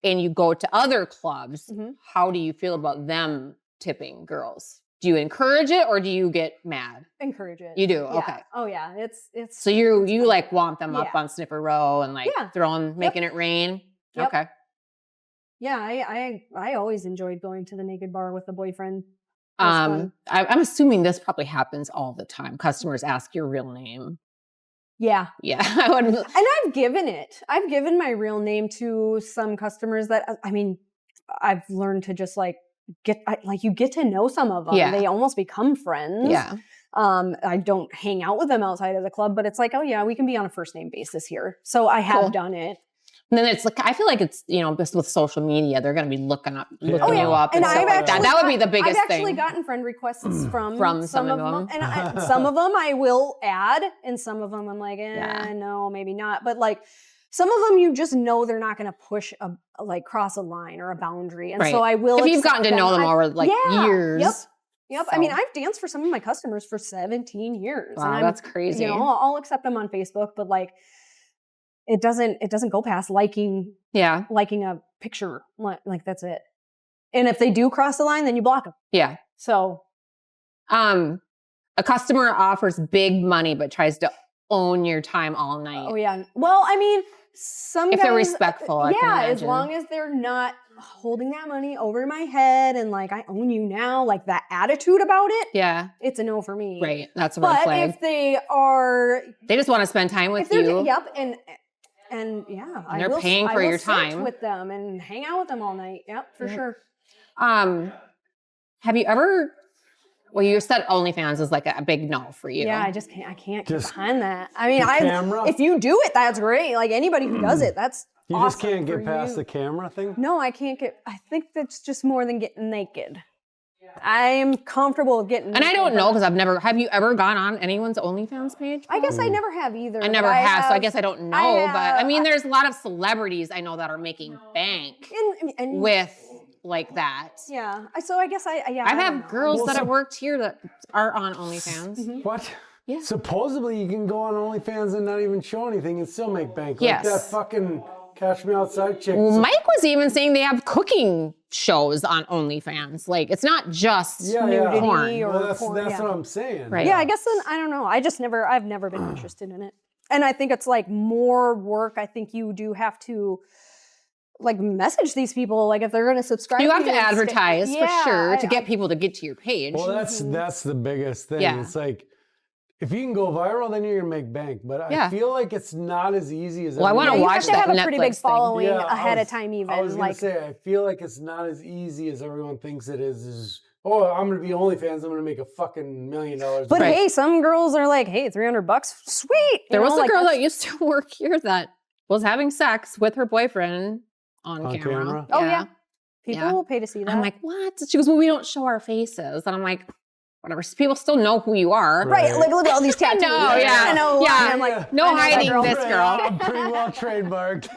and you go to other clubs, Mhm. how do you feel about them tipping girls? Do you encourage it or do you get mad? Encourage it. You do? Yeah. Okay. Oh yeah, it's. So you like want them up Yeah. on Sniffer Row and like Yeah. making it rain? Yep. Okay. Yeah, I always enjoyed going to the naked bar with a boyfriend. It was fun. I'm assuming this probably happens all the time. Customers ask your real name. Yeah. Yeah, I would. And I've given it. I've given my real name to some customers that, I mean, I've learned to just like you get to know some of them. Yeah. They almost become friends. Yeah. I don't hang out with them outside of the club, but it's like, oh yeah, we can be on a first name basis here. So I have done it. And then it's like, I feel like it's, just with social media, they're going to be looking you up and I've stuff like that. That would be the biggest thing. I've actually gotten friend requests from some of them. And some of them I will add, and some of them I'm like, no, maybe not. But like, some of them you just know they're not going to push cross a line or a boundary. And so I will. If you've gotten to know them over years. Yep. So. I mean, I've danced for some of my customers for 17 years. Wow, that's crazy. I'll accept them on Facebook, but like, it doesn't go past liking a picture. Like that's it. And if they do cross the line, then you block them. Yeah. So, a customer offers big money but tries to own your time all night. Oh yeah. Well, I mean, if they're respectful, I can imagine. As long as they're not holding that money over my head and like I own you now, like that attitude about it. Yeah. It's a no for me. Right. That's a red flag. But if they are, they just want to spend time with you. Yep. And they're paying for your time. Sit with them and hang out with them all night. Yep, for sure. Have you ever? Well, you said OnlyFans is like a big no for you. Yeah, I can't get behind that. I mean, if you do it, that's great. Like anybody who does it, that's you awesome just can't get past the camera thing. No, I can't get. I think that's just more than getting naked. I am comfortable with getting. And I don't know because I've never. Have you ever gone on anyone's OnlyFans page? I guess I never have either. I never have, so I guess I don't know. But I mean, there's a lot of celebrities I know that are making bank with like that. Yeah. So I guess I have girls that have worked here that are on OnlyFans. Mm-hmm. What? Yeah. Supposedly you can go on OnlyFans and not even show anything and still make bank. Yes. Like that fucking Catch Me Outside chick. Well, Mike was even saying they have cooking shows on OnlyFans. Like it's not just nudity or well, that's porn. That's what I'm saying. Right. Yeah, I guess then I don't know. I've never been interested in it. And I think it's like more work. I think you do have to like message these people. Like if they're going to subscribe, you have to advertise for sure to get people to get to your page. Well, that's the biggest thing. Yeah. It's like if you can go viral, then you're gonna make bank. But I feel like it's not as easy as. Well, I want to watch that. You have to have Netflix a pretty big following ahead of time. Even I was gonna say, I feel like it's not as easy as everyone thinks it is. I'm gonna be OnlyFans. I'm gonna make a fucking $1 million. But hey, some girls are like, hey, $300, sweet. There was a girl that used to work here that was having sex with her boyfriend on camera. Oh yeah. People will pay to see that. I'm like, what? She goes, well, we don't show our faces. And I'm like, whatever. People still know who you are. Right. Like, look at all these tattoos. I know. I'm like, no hiding this girl. I'm pretty well trademarked.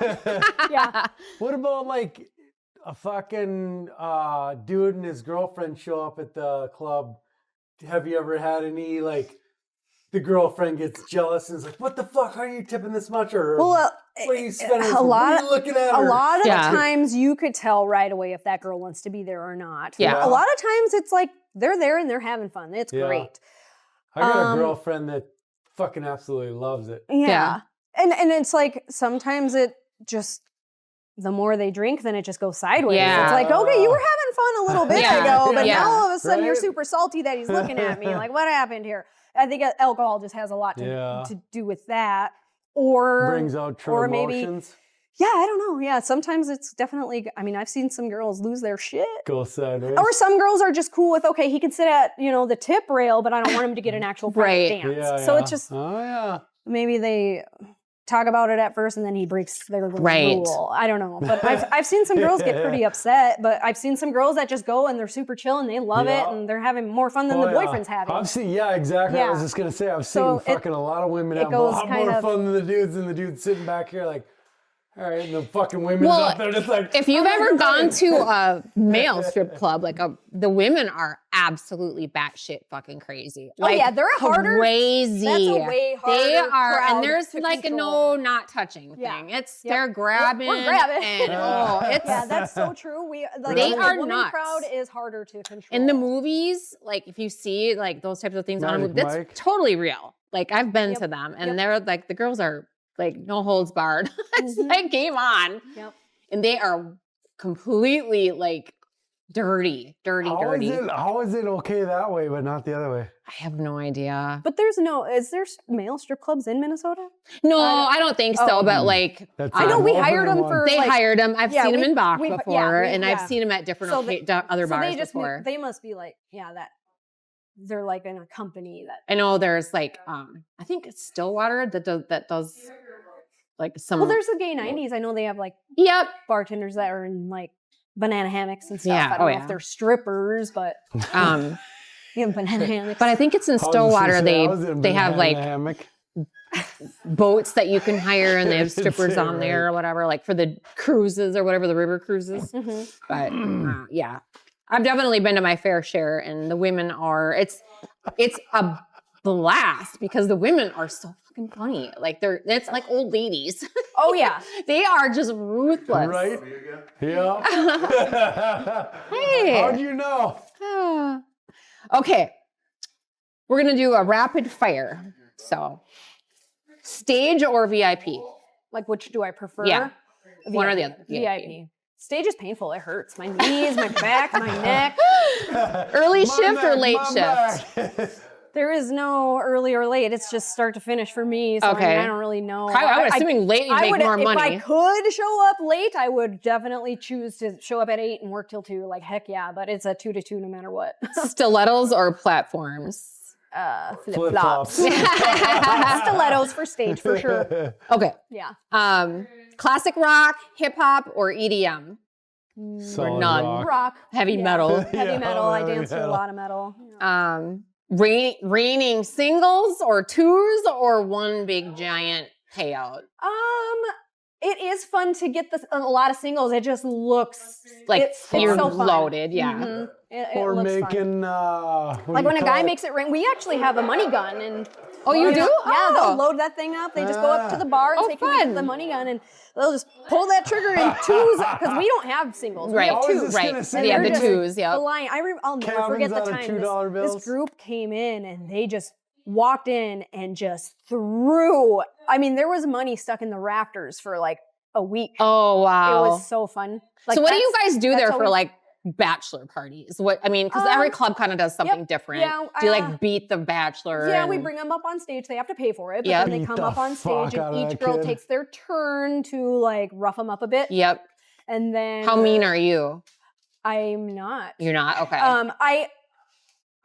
Yeah. What about like a fucking dude and his girlfriend show up at the club? Have you ever had any like the girlfriend gets jealous and is like, what the fuck? How are you tipping this much? Or what are you spending? What are you looking at? A lot of the times you could tell right away if that girl wants to be there or not. Yeah. A lot of times it's like they're there and they're having fun. It's great. I got a girlfriend that fucking absolutely loves it. Yeah. And it's like sometimes it just the more they drink, then it just goes sideways. Yeah. It's like, okay, you were having fun a little bit ago, but now all of a sudden you're super salty that he's looking at me. Like, what happened here? I think alcohol just has a lot to do with that. Or brings out true emotions. Yeah, I don't know. Yeah, sometimes it's definitely, I mean, I've seen some girls lose their shit. Go sideways. Or some girls are just cool with, okay, he can sit at, the tip rail, but I don't want him to get an actual private dance. Yeah, so it's just, oh, maybe they talk about it at first and then he breaks their rule. I don't know. But I've seen some girls get pretty upset, but I've seen some girls that just go and they're super chill and they love it and they're having more fun than the boyfriend's having. I've seen, exactly. I was just going to say, I've seen fucking a lot of women have a lot more fun than the dudes, and the dudes sitting back here like, all right, and the fucking women's up there just like. If you've ever gone to a male strip club, like the women are absolutely batshit fucking crazy. Like, they're harder. Crazy. That's a way harder. They are, crowd and there's to like control. a no not touching thing. It's they're grabbing. We're grabbing. And it's that's so true. They are the woman nuts. crowd is harder to control. In the movies, like if you see like those types of things on a movie, that's totally real. Like I've been to them, and they're like the girls are. Like no holds barred. It's like game on. Yep. And they are completely like dirty. How is it okay that way, but not the other way? I have no idea. But is there male strip clubs in Minnesota? No, I don't think so. But like, I know we hired them for. They hired them. I've seen them in Bach before, and I've seen them at different other bars before. They must be like, that. they're like in a company that. I know there's like, I think it's Stillwater that does like some. Well, there's the gay 90s. I know they have like Yep. bartenders that are in like banana hammocks and stuff. Yeah. I don't know if they're strippers, but banana hammocks. But I think it's in Stillwater. They have like hammock. boats that you can hire, and they have strippers on there or whatever, like for the cruises or whatever, the river cruises. But yeah, I've definitely been to my fair share, and the women are. It's a blast because the women are so fucking funny. Like it's like old ladies. Oh yeah, they are just ruthless. Right? Yeah. Hey, How'd you know? Okay, we're gonna do a rapid fire. So, stage or VIP? Like which do I prefer? Yeah, VIP. one or the other. VIP. Stage is painful. It hurts my knees, my back, my neck. Early shift or late shift? There is no early or late. It's just start to finish for me. So Okay. I don't really know. I would assuming late you'd make more money. If I could show up late, I would definitely choose to show up at 8 and work till 2. Like heck yeah, but it's a 2 to 2 no matter what. Stilettos or platforms? Flip-flops. Stilettos for stage for sure. Okay. Yeah. Classic rock, hip hop, or EDM? Solid none. Rock. Heavy metal. Heavy metal. I heavy dance to a metal. lot of metal. Reigning singles or twos or one big giant payout? It is fun to get a lot of singles. It just looks Like it's you're so fun. loaded, yeah. Mhm. It Or looks fun. making Like when a guy makes it rain. We actually have a money gun, and Oh, you do? Yeah, Oh. they'll load that thing up. They just go up to the bar and take fun. the money gun, and they'll just pull that trigger in twos because we don't have singles. Right, We have I was twos. just gonna say, And yeah, they're the just twos, yeah. flying. I'll never Cabins forget the out of time $2 bills. this group came in and they just walked in and just threw. I mean, there was money stuck in the rafters for like a week. Oh, wow. It was so fun. Like, so what do you that's- guys do that's there for always- like bachelor parties? What I mean, because every club kind of does something different. yeah, do you like beat the bachelor? Yeah, we and- bring them up on stage. They have to pay for it, but Yep. then they Beat come the up on fuck stage out and of each that girl kid. takes their turn to like rough them up a bit. Yep. And then How mean are you? I'm not. You're not? Okay.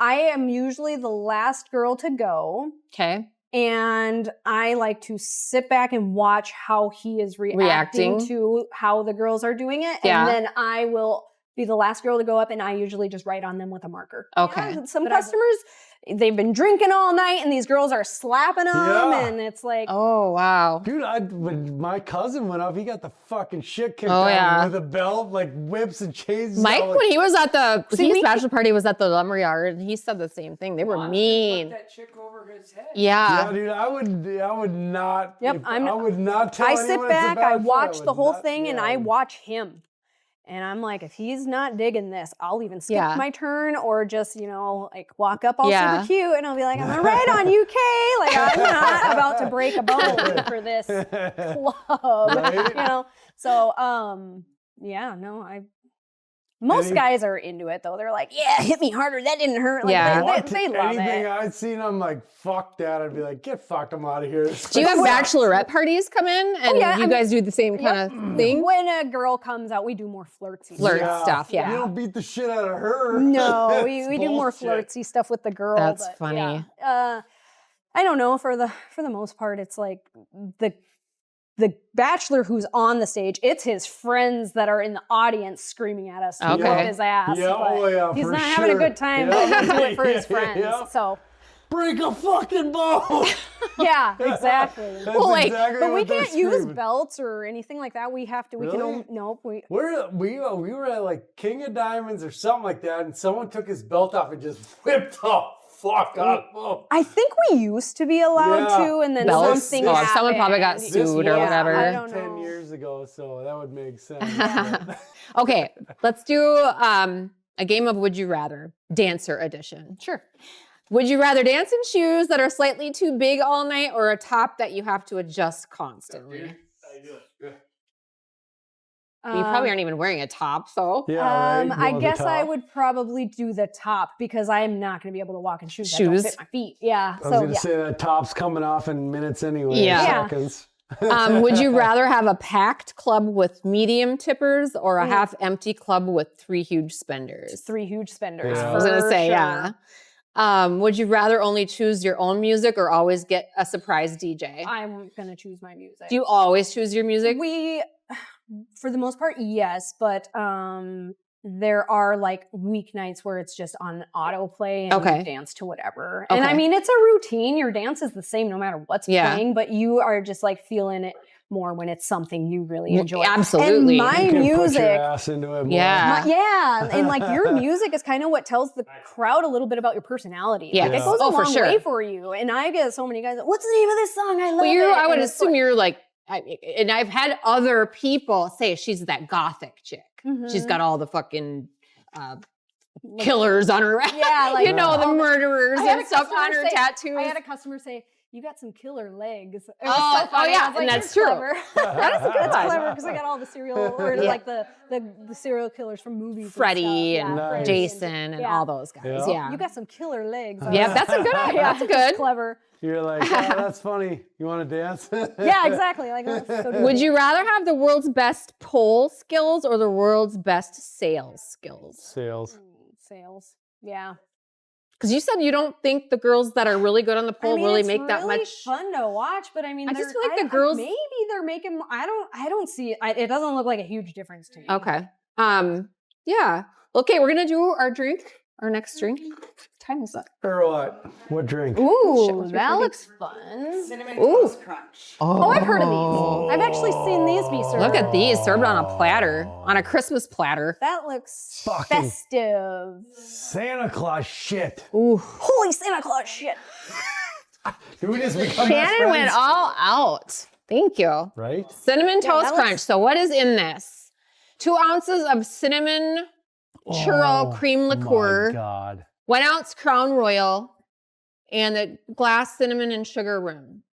I am usually the last girl to go, Okay. and I like to sit back and watch how he is reacting to how the girls are doing it. Yeah. And then I will be the last girl to go up, and I usually just write on them with a marker. Okay. Yeah, some customers, they've been drinking all night, and these girls are slapping them, Yeah. and it's like, Oh, wow. Dude, when my cousin went up, he got the fucking shit kicked Oh, out yeah. of him with a belt, like whips and chains. Mike, like, when he was at the See, his we- bachelor party was at the lumberyard, and he said the same thing. They were mean. Put that chick over his head. Yeah. yeah, dude, I would not. Yep, I would not tell I anyone sit it's a back, I bachelor, watch would the whole not- thing, and yeah. I watch him. And I'm like, if he's not digging this, I'll even skip Yeah. my turn or just, like walk up all Yeah. super cute and I'll be like, I'm gonna ride on you, Kay. Like, I'm not about to break a bone for this club, Right? So, yeah, no, most guys are into it though. They're like, yeah, hit me harder. That didn't hurt. Like, Yeah. they love Anything it. I'd seen, I'm like, fuck that. I'd be like, get fucked, I'm out of here. Do you have bachelorette parties come in, and yeah, you guys do the same kind of thing? When a girl comes out, we do more flirtsy Flirt stuff. stuff, yeah. You don't beat the shit out of her. No, we It's do more bullshit. flirtsy stuff with the girl. That's but, funny. yeah. I don't know. For the most part, it's like the bachelor who's on the stage. It's his friends that are in the audience screaming at us to Okay. whoop his ass. Yeah, but oh yeah, he's for not having a sure. good time. Yeah. But he'll do it for his Yeah, friends. yeah. So Break a fucking bone. yeah, exactly. That's Well, like, exactly But we what they're can't use screaming. belts or anything like that. We have to. We can. Really? Nope. We were at King of Diamonds or something like that, and someone took his belt off and just whipped the fuck up. Oh. I think we used to be allowed Yeah. to, and then Belts? something Oh, happened. someone probably got This sued or was whatever. I don't 10 know. years ago, so that would make sense. Okay, let's do a game of Would You Rather, Dancer edition. Sure. Would you rather dance in shoes that are slightly too big all night or a top that you have to adjust constantly? You probably aren't even wearing a top, so. Yeah, right? Go I on the guess I top. would probably do the top because I'm not going to be able to walk in shoes that don't Shoes? fit my feet. Yeah. I was So gonna yeah. say that top's coming off in minutes anyway. Yeah. Yeah. Seconds. Would you rather have a packed club with medium tippers or a half empty club with 3 huge spenders? 3 huge spenders. Yeah. I was gonna for say, sure. yeah. Would you rather only choose your own music or always get a surprise DJ? I'm gonna choose my music. Do you always choose your music? We, for the most part, yes, but there are like weeknights where it's just on autoplay and you dance to whatever. And I mean, it's a routine. Your dance is the same no matter what's playing, but you are just like feeling it more when it's something you really enjoy. Absolutely. And my You can music, put your ass into it more. and like your music is kind of what tells the crowd a little bit about your personality. Yeah. Like, it goes a long way for you. And I get so many guys, what's the name of this song? I love it. I would assume you're like, and I've had other people say she's that gothic chick. She's got all the fucking killers on her, like you know, the murderers and stuff on her tattoos. I had a customer say, "You got some killer legs." Oh, yeah, and that's true. That's clever because I got all the serial or like the serial killers from movies. Freddy and Jason and all those guys. Yeah. You got some killer legs. Yeah, that's a good idea. That's good. Clever. You're like, that's funny. You want to dance? Yeah, exactly. Like, let's go do Would you rather have the world's best pole skills or the world's best sales skills? Sales. Sales. Yeah. Because you said you don't think the girls that are really good on the pole really make that much. It's fun to watch, but I mean, I just feel like the girls maybe they're making. I don't see it. It doesn't look like a huge difference to me. Okay. Yeah. Okay, we're gonna do our drink. Our next drink. Time is up. Or what? What drink? Ooh, that looks fun. Cinnamon Toast Crunch. Oh, I've heard of these. I've actually seen these be served. Look at these served on a platter, on a Christmas platter. That looks Fucking festive. Santa Claus shit. Ooh. Holy Santa Claus shit. Did we just become Shannon went all out. Thank you. Right? Cinnamon Toast that Crunch. looks- So what is in this? 2 ounces of cinnamon churro cream liqueur. Oh my God. 1 ounce Crown Royal, and the glass cinnamon and sugar rim.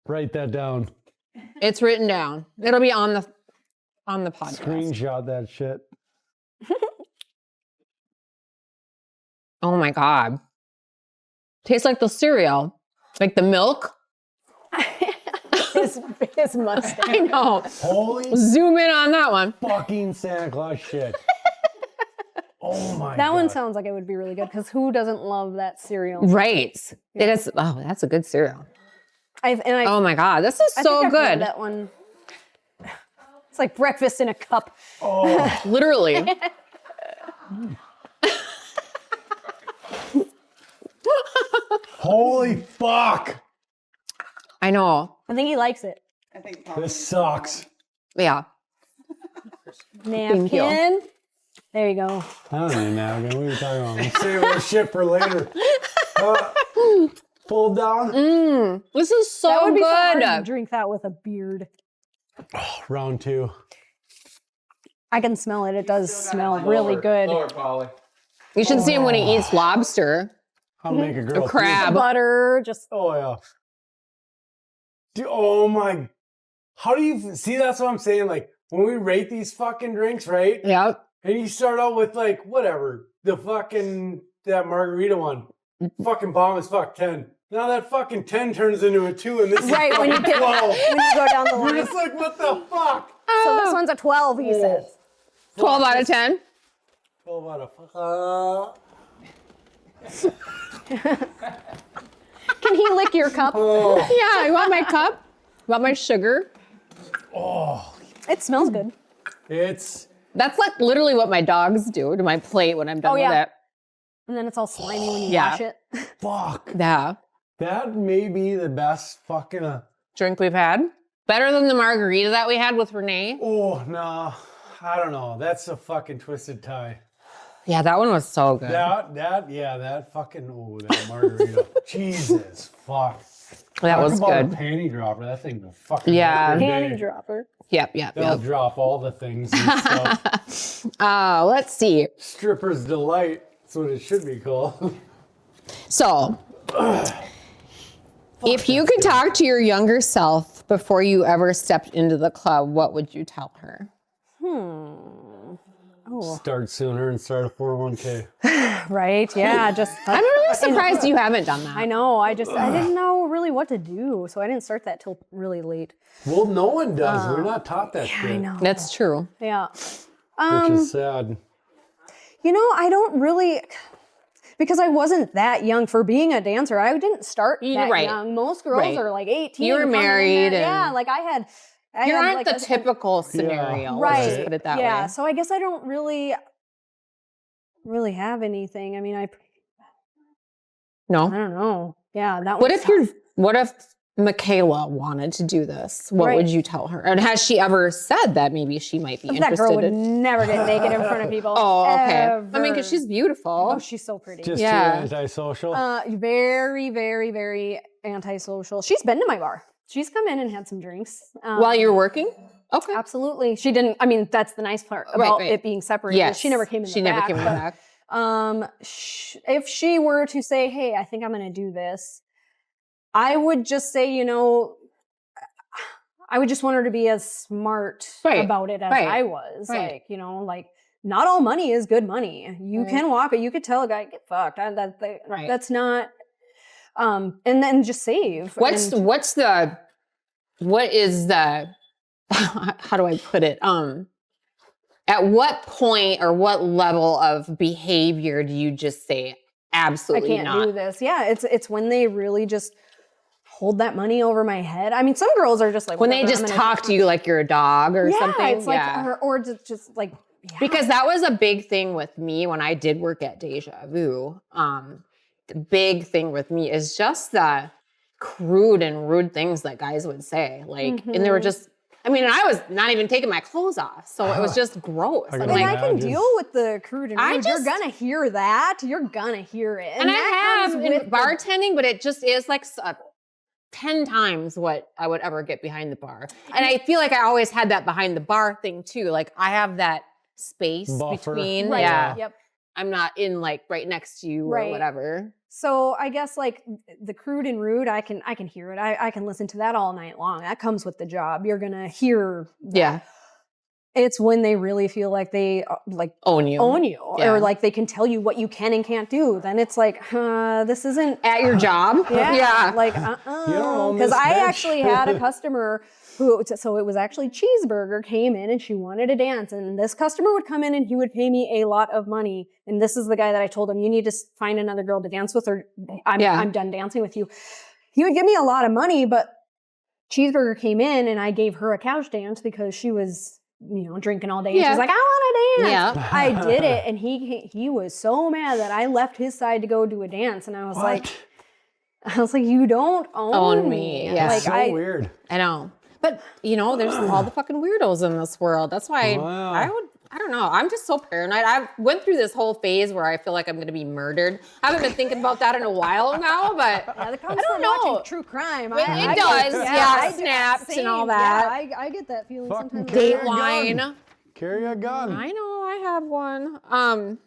Write that down. It's written down. It'll be on the podcast. Screenshot that shit. Oh my God. Tastes like the cereal. Like the milk. his mustache. I know. Holy Zoom in on that one. fucking Santa Claus shit. Oh my God. That one sounds like it would be really good because who doesn't love that cereal? Right. It is. Oh, that's a good cereal. Oh my God. This is so I've heard good. that one. It's like breakfast in a cup. Oh, Literally. holy fuck. I know. I think he likes it. I think This sucks. Yeah. Thank you. Napkin. There you go. I don't need napkin. What are you talking about? I'm saving this shit for later. Pull down. This is so That would be so hard good. to drink that with a beard. Round 2. I can smell it. It does smell really good. Lower, Polly. You should see him when he eats lobster. I'll make a girl. A crab. Butter, just Oh yeah. Dude, oh my. How do you see? That's what I'm saying. Like when we rate these fucking drinks, right? Yep. And you start out with like whatever that margarita one, fucking bomb as fuck 10. Now that fucking 10 turns into a 2, and this right is when you fucking get 12. when you go down the You're line. just like, what the fuck? So this one's a 12. He says. 12 out of 10. 12 out of Can he lick your cup? Yeah, you want my cup? You want my sugar? It smells good. That's like literally what my dogs do to my plate when I'm done with it. And then it's all slimy when you Yeah. wash it. fuck. Yeah. That may be the best fucking. Drink we've had. Better than the margarita that we had with Renee. Oh no, I don't know. That's a fucking twisted tie. Yeah, that one was so good. That fucking that margarita. Jesus fuck. That was Talk about good. a panty dropper. That thing will fucking Yeah. every Panty day. dropper. Yep. That'll drop all the things and stuff. Let's see. Stripper's delight. That's what it should be called. So, if you could talk to your younger self before you ever stepped into the club, what would you tell her? Start sooner and start a 401k. Right? Yeah. Just. I'm really surprised you haven't done that. I know. I didn't know really what to do, so I didn't start that till really late. Well, no one does. We're not taught that shit. I know. That's true. Yeah. Which is sad. You know, I don't really. because I wasn't that young for being a dancer. I didn't start that Right. young. Most girls Right. are like 18. You were coming in married there. Yeah, and- like I had You aren't like the typical scenario. right. Let's just put it that yeah. way. So I guess I don't really have anything. I mean, I No. don't know. Yeah, that What was if Michaela wanted to do this? What Right. would you tell her? And has she ever said that maybe she might be that interested girl would in? never get naked in front of people. Oh, okay. I mean, ever. because she's beautiful. Oh, she's so pretty. Just Yeah. too antisocial. Very, very, very antisocial. She's been to my bar. She's come in and had some drinks. While you're working? Okay. Absolutely. She didn't, I mean, that's the nice part Right, about right. it being separated. Yes. She never came in She the never back. came in the back. If she were to say, hey, I think I'm going to do this, I would just say, I would just want her to be as smart Right. about it as Right. I was. Right. Like, not all money is good money. You Right. can walk it. You could tell a guy, get fucked. Right. That's not, and then just save. What is the, how do I put it? At what point or what level of behavior do you just say, I absolutely can't not? do this. Yeah, it's when they really just hold that money over my head. I mean, some girls are just like When they "Whatever, just I'm gonna talk to you like you're a dog or yeah, something? it's like, or just like, yeah. Because that was a big thing with me when I did work at Deja Vu. The big thing with me is just the crude and rude things that guys would say. Like, and they were just, I mean, and I was not even taking my clothes off. So it was just gross. I I'm can And like, I can imagine. deal with the crude and I rude. just- You're gonna hear that. You're gonna hear it. and I that have comes in with the- bartending, but it just is like 10 times what I would ever get behind the bar. And I feel like I always had that behind the bar thing too. Like I have that space Buffer. between. Right. Yeah. Yep. I'm not in like right next to you Right. or whatever. So I guess like the crude and rude, I can hear it. I can listen to that all night long. That comes with the job. You're gonna hear. Yeah. It's when they really feel like they like Own you. own you, Yeah. or like they can tell you what you can and can't do. Then it's like, this isn't. At your job. Yeah, like You don't own because this I bitch. actually had a customer who, so it was actually Cheeseburger came in and she wanted to dance, and this customer would come in and he would pay me a lot of money, and this is the guy that I told him, you need to find another girl to dance with, or I'm done dancing with you. He would give me a lot of money, but Cheeseburger came in and I gave her a couch dance because she was drinking all day, and Yeah. she's like, I want to dance. Yeah. I did it, and he was so mad that I left his side to go do a dance, and I was like, you don't own me. Yeah. Like so weird. I know. But, there's all the fucking weirdos in this world. That's why Wow. I don't know. I'm just so paranoid. I went through this whole phase where I feel like I'm going to be murdered. I haven't been thinking about that in a while now, but Yeah, that comes I don't from know. watching true crime. It I does, get- yeah, I do snaps and all same. that. Yeah, I get that feeling Fucking sometimes. Date Dateline. Carry a gun. I know, I have one.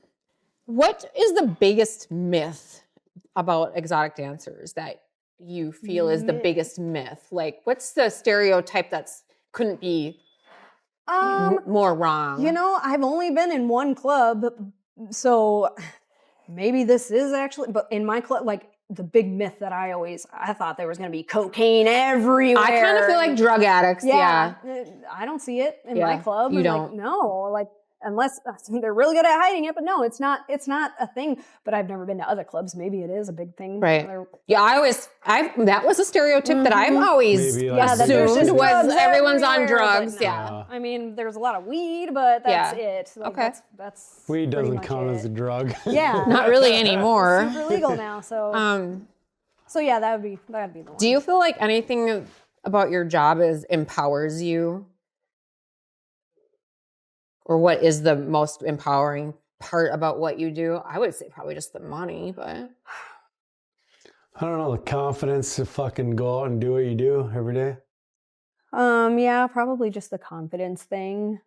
What is the biggest myth about exotic dancers that you feel is the biggest myth? Like, what's the stereotype that's couldn't be more wrong? I've only been in one club, so maybe this is actually, but in my club, like the big myth that I thought there was going to be cocaine everywhere. I kind of feel like drug addicts. Yeah. I don't see it in Yeah, my club. you And, don't. No, like unless they're really good at hiding it, but no, it's not a thing. But I've never been to other clubs. Maybe it is a big thing. Right. They're- Yeah, that was a stereotype that I've always Maybe, like, Yeah, that there's assumed just was drugs everyone's on everywhere, but drugs. no. Yeah. I mean, there's a lot of weed, but that's Yeah. it. Like, Okay. That's Weed pretty doesn't much count it. as a drug. Yeah. Not really anymore. Super legal now, so so yeah, that'd be the one. Do you feel like anything about your job empowers you? Or what is the most empowering part about what you do? I would say probably just the money, but I don't know, the confidence to fucking go out and do what you do every day. Yeah, probably just the confidence thing.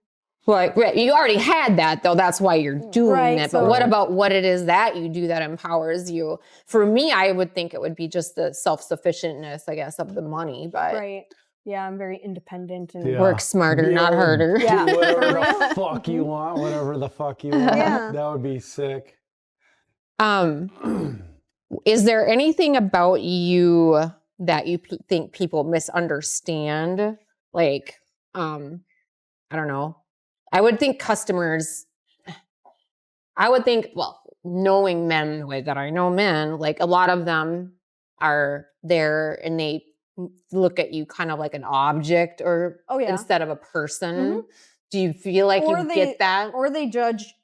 right, you already had that though. That's why you're doing Right, it. so- But what about what it is that you do that empowers you? For me, I would think it would be just the self-sufficientness, I guess, of the money, but Right. Yeah, I'm very independent and Yeah. work smarter, Be not able to harder. Yeah. Do whatever For the real. fuck you want, whatever the fuck you want. Yeah. That would be sick. Is there anything about you that you think people misunderstand? Like, I don't know. I would think customers, well, knowing men the way that I know men, like a lot of them are there and they look at you kind of like an object or instead of a person. Mm-hmm. Do you feel like get that? Or they judge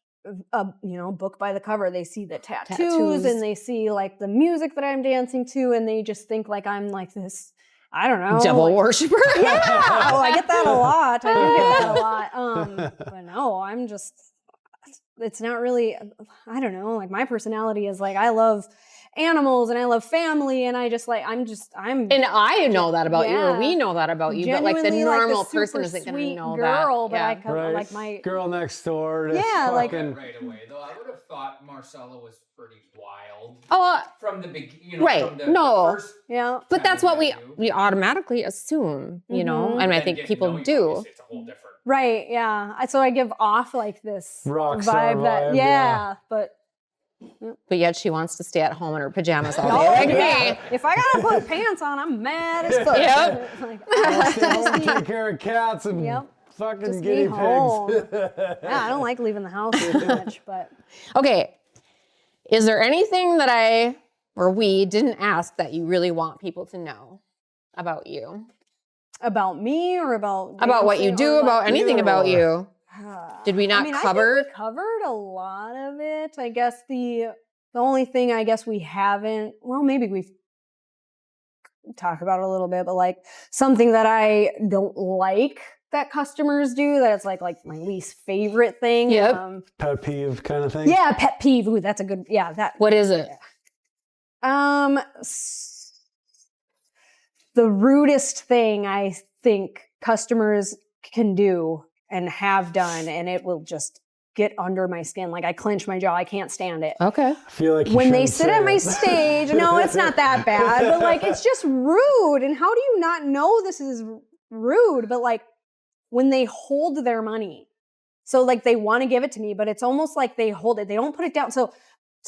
a book by the cover. They see the tattoos and they see like the music that I'm dancing to, and they just think like I'm like this, I don't know, devil worshiper. Yeah, I get that a lot. I do get that a lot. But no, I'm just. It's not really. I don't know. Like my personality is like I love animals and I love family, and I just like I'm. And I know that about you, or we know that about you, but like the normal person isn't going to know girl, that. But I like my girl next door. Like right away. Though I would have thought Marcella was pretty wild. From the beginning, right? From the first but that's what we automatically assume, you know. And I think people do. It's a whole different. Right. Yeah. So I give off like this rockstar vibe. But yet she wants to stay at home in her pajamas all day. Like me. If I gotta put pants on, I'm mad as fuck. Like, take care of cats and fucking just guinea pigs. Yeah, I don't like leaving the house too much. But okay, is there anything that we didn't ask that you really want people to know about you? About me or about what you do, about anything about you? Did we not cover? I think we covered a lot of it. I guess the only thing I guess we haven't, well, maybe we've talked about it a little bit, but like something that I don't like that customers do, that it's like my least favorite thing. Yep. Pet peeve kind of thing. Yeah, pet peeve. Ooh, that's a good, What is it? The rudest thing I think customers can do and have done, and it will just get under my skin. Like I clench my jaw. I can't stand it. Okay. I feel like when they sit at my stage, no, it's not that bad, but like it's just rude. And how do you not know this is rude? But like when they hold their money, so like they want to give it to me, but it's almost like they hold it. They don't put it down. So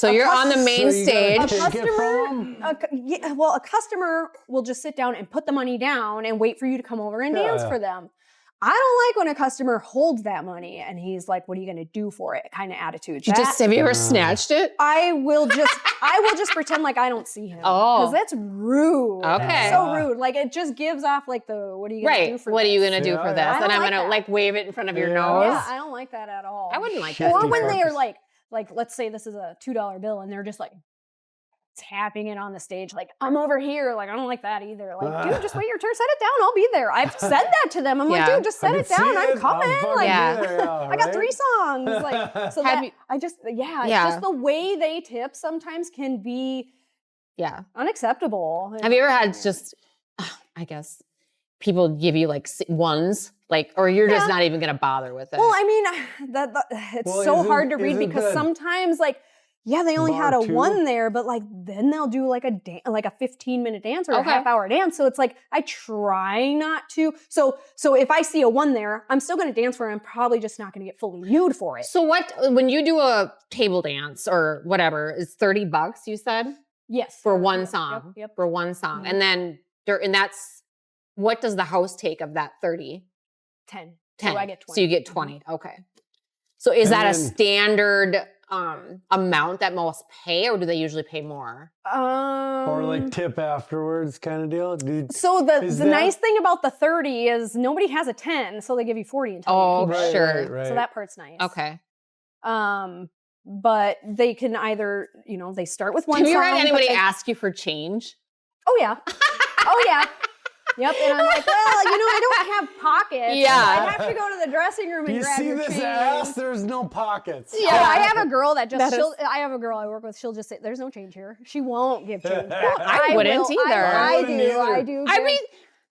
you're on the main stage. A customer will just sit down and put the money down and wait for you to come over and dance for them. I don't like when a customer holds that money and he's like, "What are you going to do for it?" kind of attitude. Have you ever snatched it? I will just pretend like I don't see him. Oh, because that's rude. Okay, so rude. Like it just gives off like the what are you going to do for? What are you going to do for this? And I'm going to like wave it in front of your nose. Yeah, I don't like that at all. I wouldn't like that. Or when they are like let's say this is a $2 bill and they're just like tapping it on the stage, like I'm over here. Like I don't like that either. Like, dude, just wait your turn. Set it down. I'll be there. I've said that to them. I'm like, dude, just set it down. I'm coming. Like, I got 3 songs. Like, so it's just the way they tip sometimes can be unacceptable. Have you ever had just, I guess, people give you like ones, like, or you're just not even gonna bother with it? Well, I mean, it's so hard to read because sometimes like. Yeah, they only had a 1 there, but like then they'll do like a 15-minute dance or a half-hour dance. So it's like I try not to. So if I see a 1 there, I'm still going to dance for it. I'm probably just not going to get fully nude for it. So when you do a table dance or whatever, is $30? You said yes for one song. Yep. For one song, and then that's what does the house take of that 30? 10. 10. So I get 20. So you get 20. Okay. So is that a standard amount that most pay, or do they usually pay more? Or like tip afterwards kind of deal? So the nice thing about the 30 is nobody has a 10, so they give you 40 until you keep it. Sure. Right. So that part's nice. Okay. But they can either, they start with one song. Have you song. had anybody ask you for change? Oh, yeah. Oh, yeah. Yep, and I'm like, well, I don't have pockets. Yeah. I have to go to the dressing room and grab your change. You see this ass? There's no pockets. Yeah, I have a girl I have a girl I work with, she'll just say, there's no change here. She won't give change. Well, I wouldn't either. I do. I mean,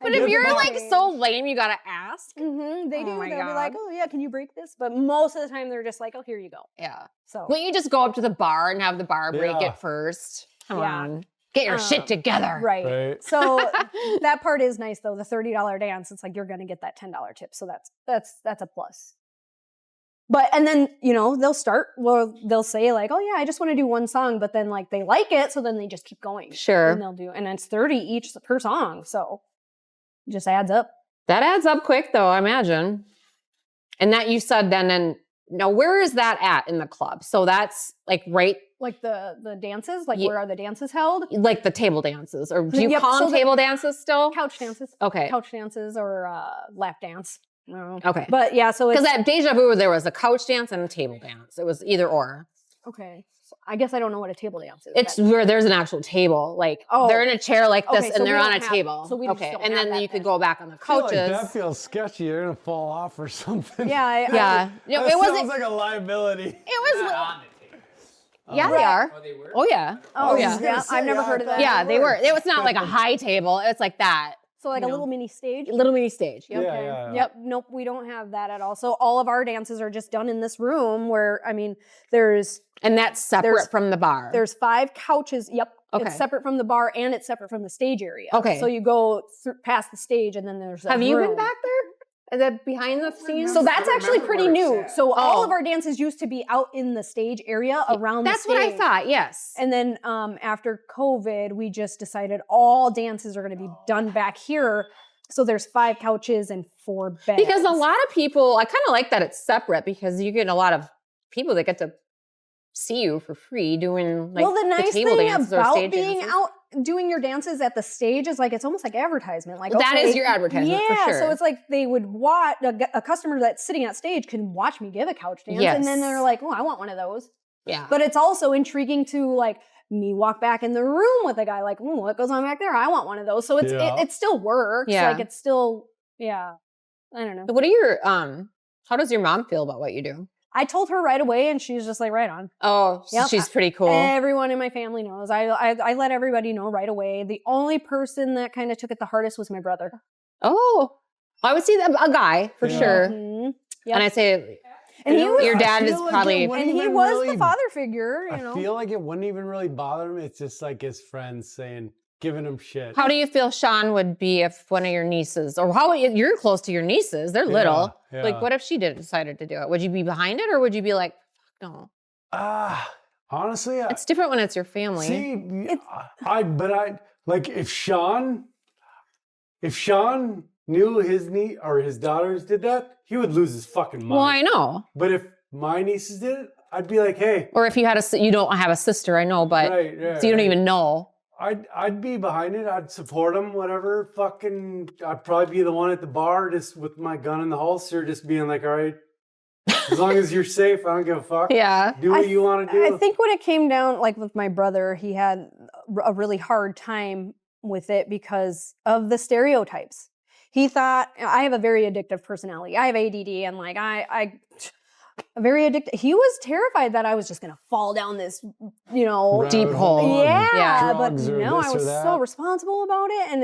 but if you're like so lame, you gotta ask. Mm-hmm, they do. They'll be like, oh yeah, can you break this? But most of the time they're just like, oh, here you go. Yeah. So wouldn't you just go up to the bar and have the bar break it first? Come on. Get your shit together. Right. So that part is nice though. The $30 dance, it's like you're gonna get that $10 tip. So that's a plus. But and then, they'll say like, oh yeah, I just want to do 1 song, but then like they like it, so then they just keep going. Sure. And it's 30 each per song. So it just adds up. That adds up quick though, I imagine. And that you said then, and now where is that at in the club? So that's like right Like the dances? Like Ye- where are the dances held? Like the table dances, or do you Yep, call so them table dances still? Couch dances. Okay. Couch dances or lap dance. I don't know. Okay. But yeah, so it's... Because at Deja Vu, there was a couch dance and a table dance. It was either or. Okay. So I guess I don't know what a table dance is. It's then. where there's an actual table. Like they're in a chair like this Okay, so and they're we on don't a have- table. so we just okay. don't And have then that you could then. go back on the I feel like couches. that feels sketchy. You're gonna fall off or something. Yeah. Yeah. No, That it wasn't. sounds like a liability. It was. Not on the table. Yeah, they are. Oh, they were? Oh yeah. Oh, I yeah. was gonna say, I've never heard of that. Yeah, they were. It was not like a high table. It's like that. So like You a know. little mini stage? A little mini stage. Yep. Yeah, Okay. yeah. Yep. Nope. We don't have that at all. So all of our dances are just done in this room where, I mean, there's And that's separate There's- from the bar. 5 couches. Yep. Okay. It's separate from the bar and it's separate from the stage area. Okay. So you go past the stage and then there's a Have you been room. back there? Is that behind the scenes? So that's I actually remember pretty where new. it's at. So all Oh. of our dances used to be out in the stage area around That's the stage. what I thought. Yes. And then after COVID, we just decided all dances are going to be done back here. So there's 5 couches and 4 beds. Because a lot of people, I kind of like that it's separate because you get a lot of people that get to see you for free doing like well, the nice table thing dances or about stage being dances. out doing your dances at the stage is like it's almost like advertisement. Like That okay, is your advertisement yeah, for sure. so it's like they would watch a customer that's sitting at stage can watch me give a couch dance, and then Yes. they're like, "Oh, I want one of those." Yeah. But it's also intriguing to like me walk back in the room with a guy like, "Oh, what goes on back there? I want one of those." So it's Yeah. it still works. Yeah. Like it's still I don't know. What are your how does your mom feel about what you do? I told her right away, and she's just like, "Right on." Oh, Yep. she's pretty cool. Everyone in my family knows. I let everybody know right away. The only person that kind of took it the hardest was my brother. Oh, I would see that a guy for Yeah. sure. Mhm. Yep. And I say And he was, your dad I is feel like probably it wouldn't and he even was really- the father figure, you know. I feel like it wouldn't even really bother him. It's just like his friends saying, giving him shit. How do you feel Sean would be if one of your nieces, or how you're close to your nieces? They're little. Yeah, Like, yeah. what if she decided to do it? Would you be behind it, or would you be like, fuck no? Honestly, It's different when it's your family. see, I like if Sean knew his niece or his daughters did that, he would lose his fucking mind. well, I know. But if my nieces did it, I'd be like, hey, Or if you had you don't have a sister, I know, but right, so you don't even know. I'd be behind it. I'd support him, whatever. Fucking, I'd probably be the one at the bar, just with my gun in the holster, just being like, all right, as long as you're safe, I don't give a fuck. Yeah. Do what you want to do. I think when it came down, like with my brother, he had a really hard time with it because of the stereotypes. He thought, I have a very addictive personality. I have ADD, and like I very addicted. He was terrified that I was just gonna fall down this, Deep hole. Yeah, but Drugs or no, this I or was that. so responsible about it, and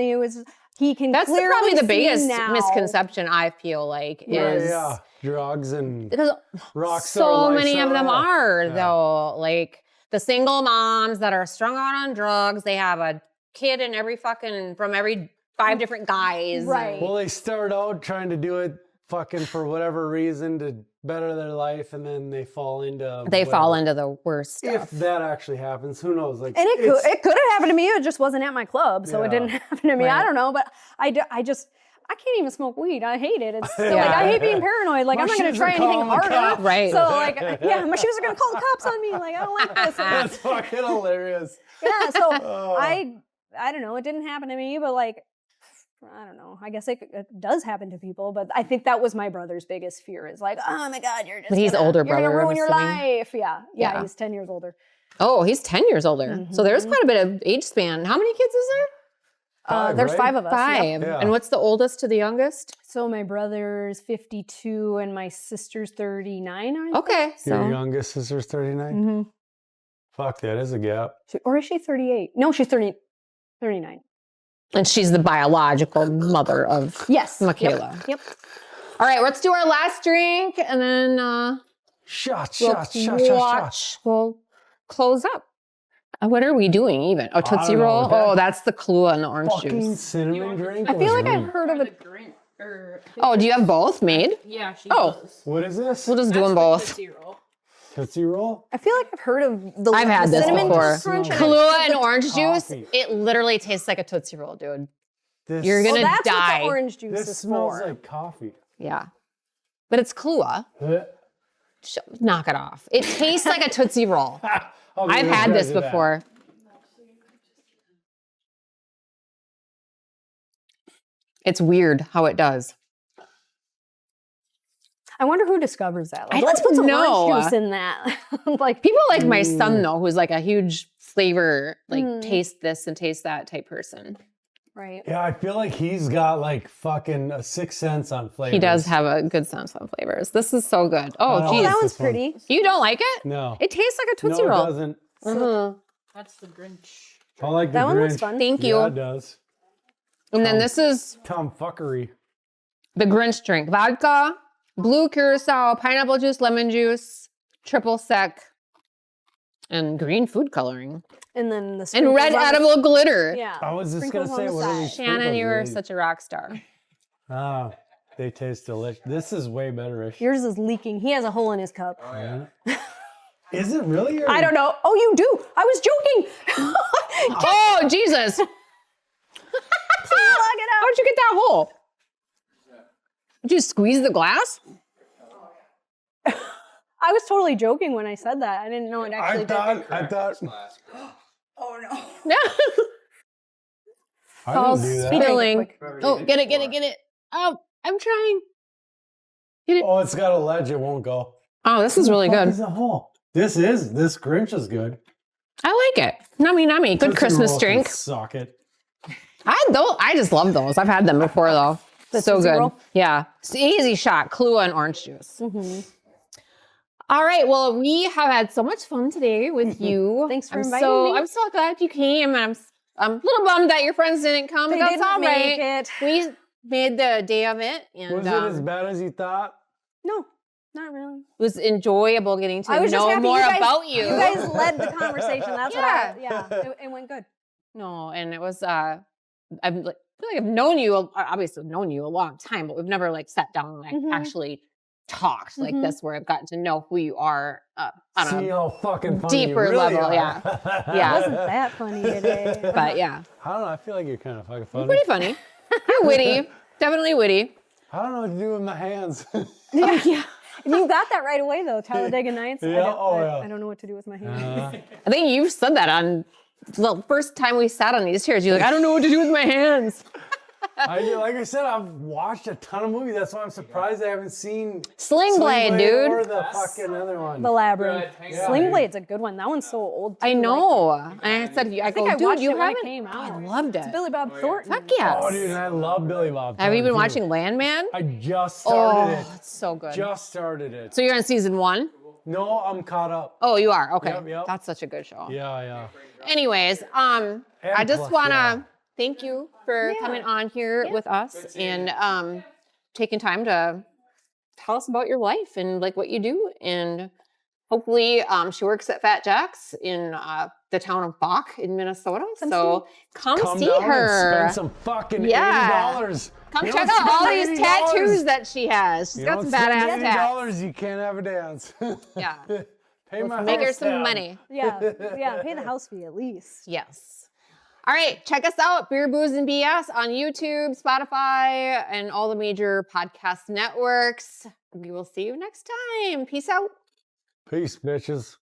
he can. That's clearly probably the see biggest now. misconception I feel like is yeah, drugs and because rock so star many of them lifestyle. are Yeah. though. Like the single moms that are strung out on drugs, they have a kid in from every 5 different guys. Right. Well, they start out trying to do it fucking for whatever reason to better their life, and then they fall into the worst stuff. If that actually happens, who knows? Like, And it's- it could have happened to me. It just wasn't at my club, so it Yeah. didn't happen to me. I Right. don't know, but I can't even smoke weed. I hate it. It's Yeah. like I hate being paranoid. Like My I'm not gonna shoes try are anything calling the harder. cops. Right. So like yeah, my shoes are gonna call the cops on me. Like I don't like this. That's fucking hilarious. Yeah. So Oh. I don't know. It didn't happen to me, but like I don't know. I guess it does happen to people, but I think that was my brother's biggest fear. Is like, oh my god, you're just. But he's older You're gonna brother, I'm ruin your assuming. life. Yeah. Yeah. He's 10 years older. Oh, he's 10 years older. So there's Mhm. quite a bit of age span. How many kids is there? There's right? 5 of us. Yep. 5. Yeah. And what's the oldest to the youngest? So my brother's 52 and my sister's 39. I think. Okay. Your So youngest sister's 39? Mhm. Fuck, that is a gap. Or is she 38? No, she's 39. and she's the biological mother of Yes. Michaela. Yep. All right, let's do our last drink and then Shots. we'll close up. What are we doing even? Oh, Tootsie don't know. Roll? That Oh, that's the Kahlua and the orange Fucking juice. cinnamon drink? I feel was like I've rude. heard of it. Oh, do you have both made? Yeah, she Oh. does. What is this? We'll just do them both. Tootsie Roll. Tootsie Roll? I feel like I've heard of the I've had the this cinnamon before. crunch. and Kahlua I've and heard orange juice, coffee. it literally tastes like a Tootsie Roll, dude. This, You're the- gonna well, that's die. what the orange juice this is smells for. like coffee. Yeah. But it's Kahlua. Huh. Knock it off. It tastes like a Tootsie Roll. I've had this before. It's weird how it does. I wonder who discovers that. Like, I let's put don't some know. orange juice in that. Like People like my son though, who's like a huge flavor, like taste this and taste that type person. right. Yeah, I feel like he's got like fucking a 6th sense on flavors. He does have a good sense on flavors. This is so good. Oh, Oh, Oh, geez. that one's this one. pretty. You don't like it? No. It tastes like a Tootsie No, Roll. it doesn't. Mhm. That's the Grinch. I like the That one Grinch. was fun. Thank you. Yeah, it does. And then this is Tomfuckery. the Grinch drink. Vodka, blue curacao, pineapple juice, lemon juice, triple sec, and green food coloring. And then the And sprinkles red on the- edible glitter. Yeah. I was just going Sprinkles to on say, the what are these side. Shannon, sprinkles? you were Are such a rock star. Ah, they taste delicious. This is way better-ish. Yours is leaking. He has a hole in his cup. Oh yeah. Is it really? Or... I don't know. Oh, you do. I was joking. Oh, Jesus. Plug it out. How'd you get that hole? Did you squeeze the glass? I was totally joking when I said that. I didn't know it actually I thought. Glass. Oh no. No. I All didn't do that. spilling. Quick. Oh, get it. Oh, I'm trying. Oh, it's got a ledge. It won't go. Oh, this is really What good. is a hole? This Grinch is good. I like it. Nummy, nummy. Good Tootsie Christmas Roll drink. can Suck it. I just love those. I've had them before though. The So Tootsie good. Roll? Yeah. It's an easy shot. Kahlua and orange juice. Mm-hmm. All right. Well, we have had so much fun today with you. Thanks for I'm inviting me. I'm so glad you came, and I'm a little bummed that your friends didn't come. They but that's didn't all make right. it. We made the day of it, and Was it as bad as you thought? No, not really. it was enjoyable getting to I was just know happy more you guys, about you. You guys led the conversation. That's Yeah. it went good. No, and it was I feel like I've known you, obviously known you a long time, but we've never like sat down and like Mhm. actually talked like Mhm. this, where I've gotten to know who you are on See a how fucking funny you deeper really level, are. yeah. It Yeah. wasn't that funny today. But yeah, I don't know. I feel like you're kind of fucking funny. pretty funny. You're witty, definitely witty. I don't know what to do with my hands. Yeah. You got that right away though, Talladega Nights. Yeah, I don't know what to do with my hands. I think you said that on the first time we sat on these chairs. You're like, I don't know what to do with my hands. Like I said, I've watched a ton of movies. That's why I'm surprised I haven't seen Sling Blade, dude. or the fucking other one. The Labyrinth. Yeah, Sling dude. Blade's a good one. That one's so old. I too, know. like- And I said, I think go, I dude, watched you it when it haven't. came out. I loved it. Billy Bob Thornton. Fuck yes. Oh, dude, I love Billy Bob. Have you been Thornton, too. watching Landman? I just started Oh, it. it's so good. Just started it. So you're on season 1? No, I'm caught up. Oh, you are? Okay. Yep. That's such a good show. Yeah. Anyways, I just plus, want to yeah. thank you for coming on here with us and taking time to tell us about your life and like what you do. And hopefully she works at Fat Jack's in the town of Bach in Minnesota. So come see down her. and spend some fucking Yeah. $80. Come You check don't out all spend these $80. tattoos that she has. She's You got don't some spend badass tats. $80, you can't have a dance. Yeah. Pay my Make her house some tab. money. Yeah, pay the house fee at least. Yes. All right, check us out, Beer, Booze, and BS on YouTube, Spotify, and all the major podcast networks. We will see you next time. Peace out. Peace, bitches.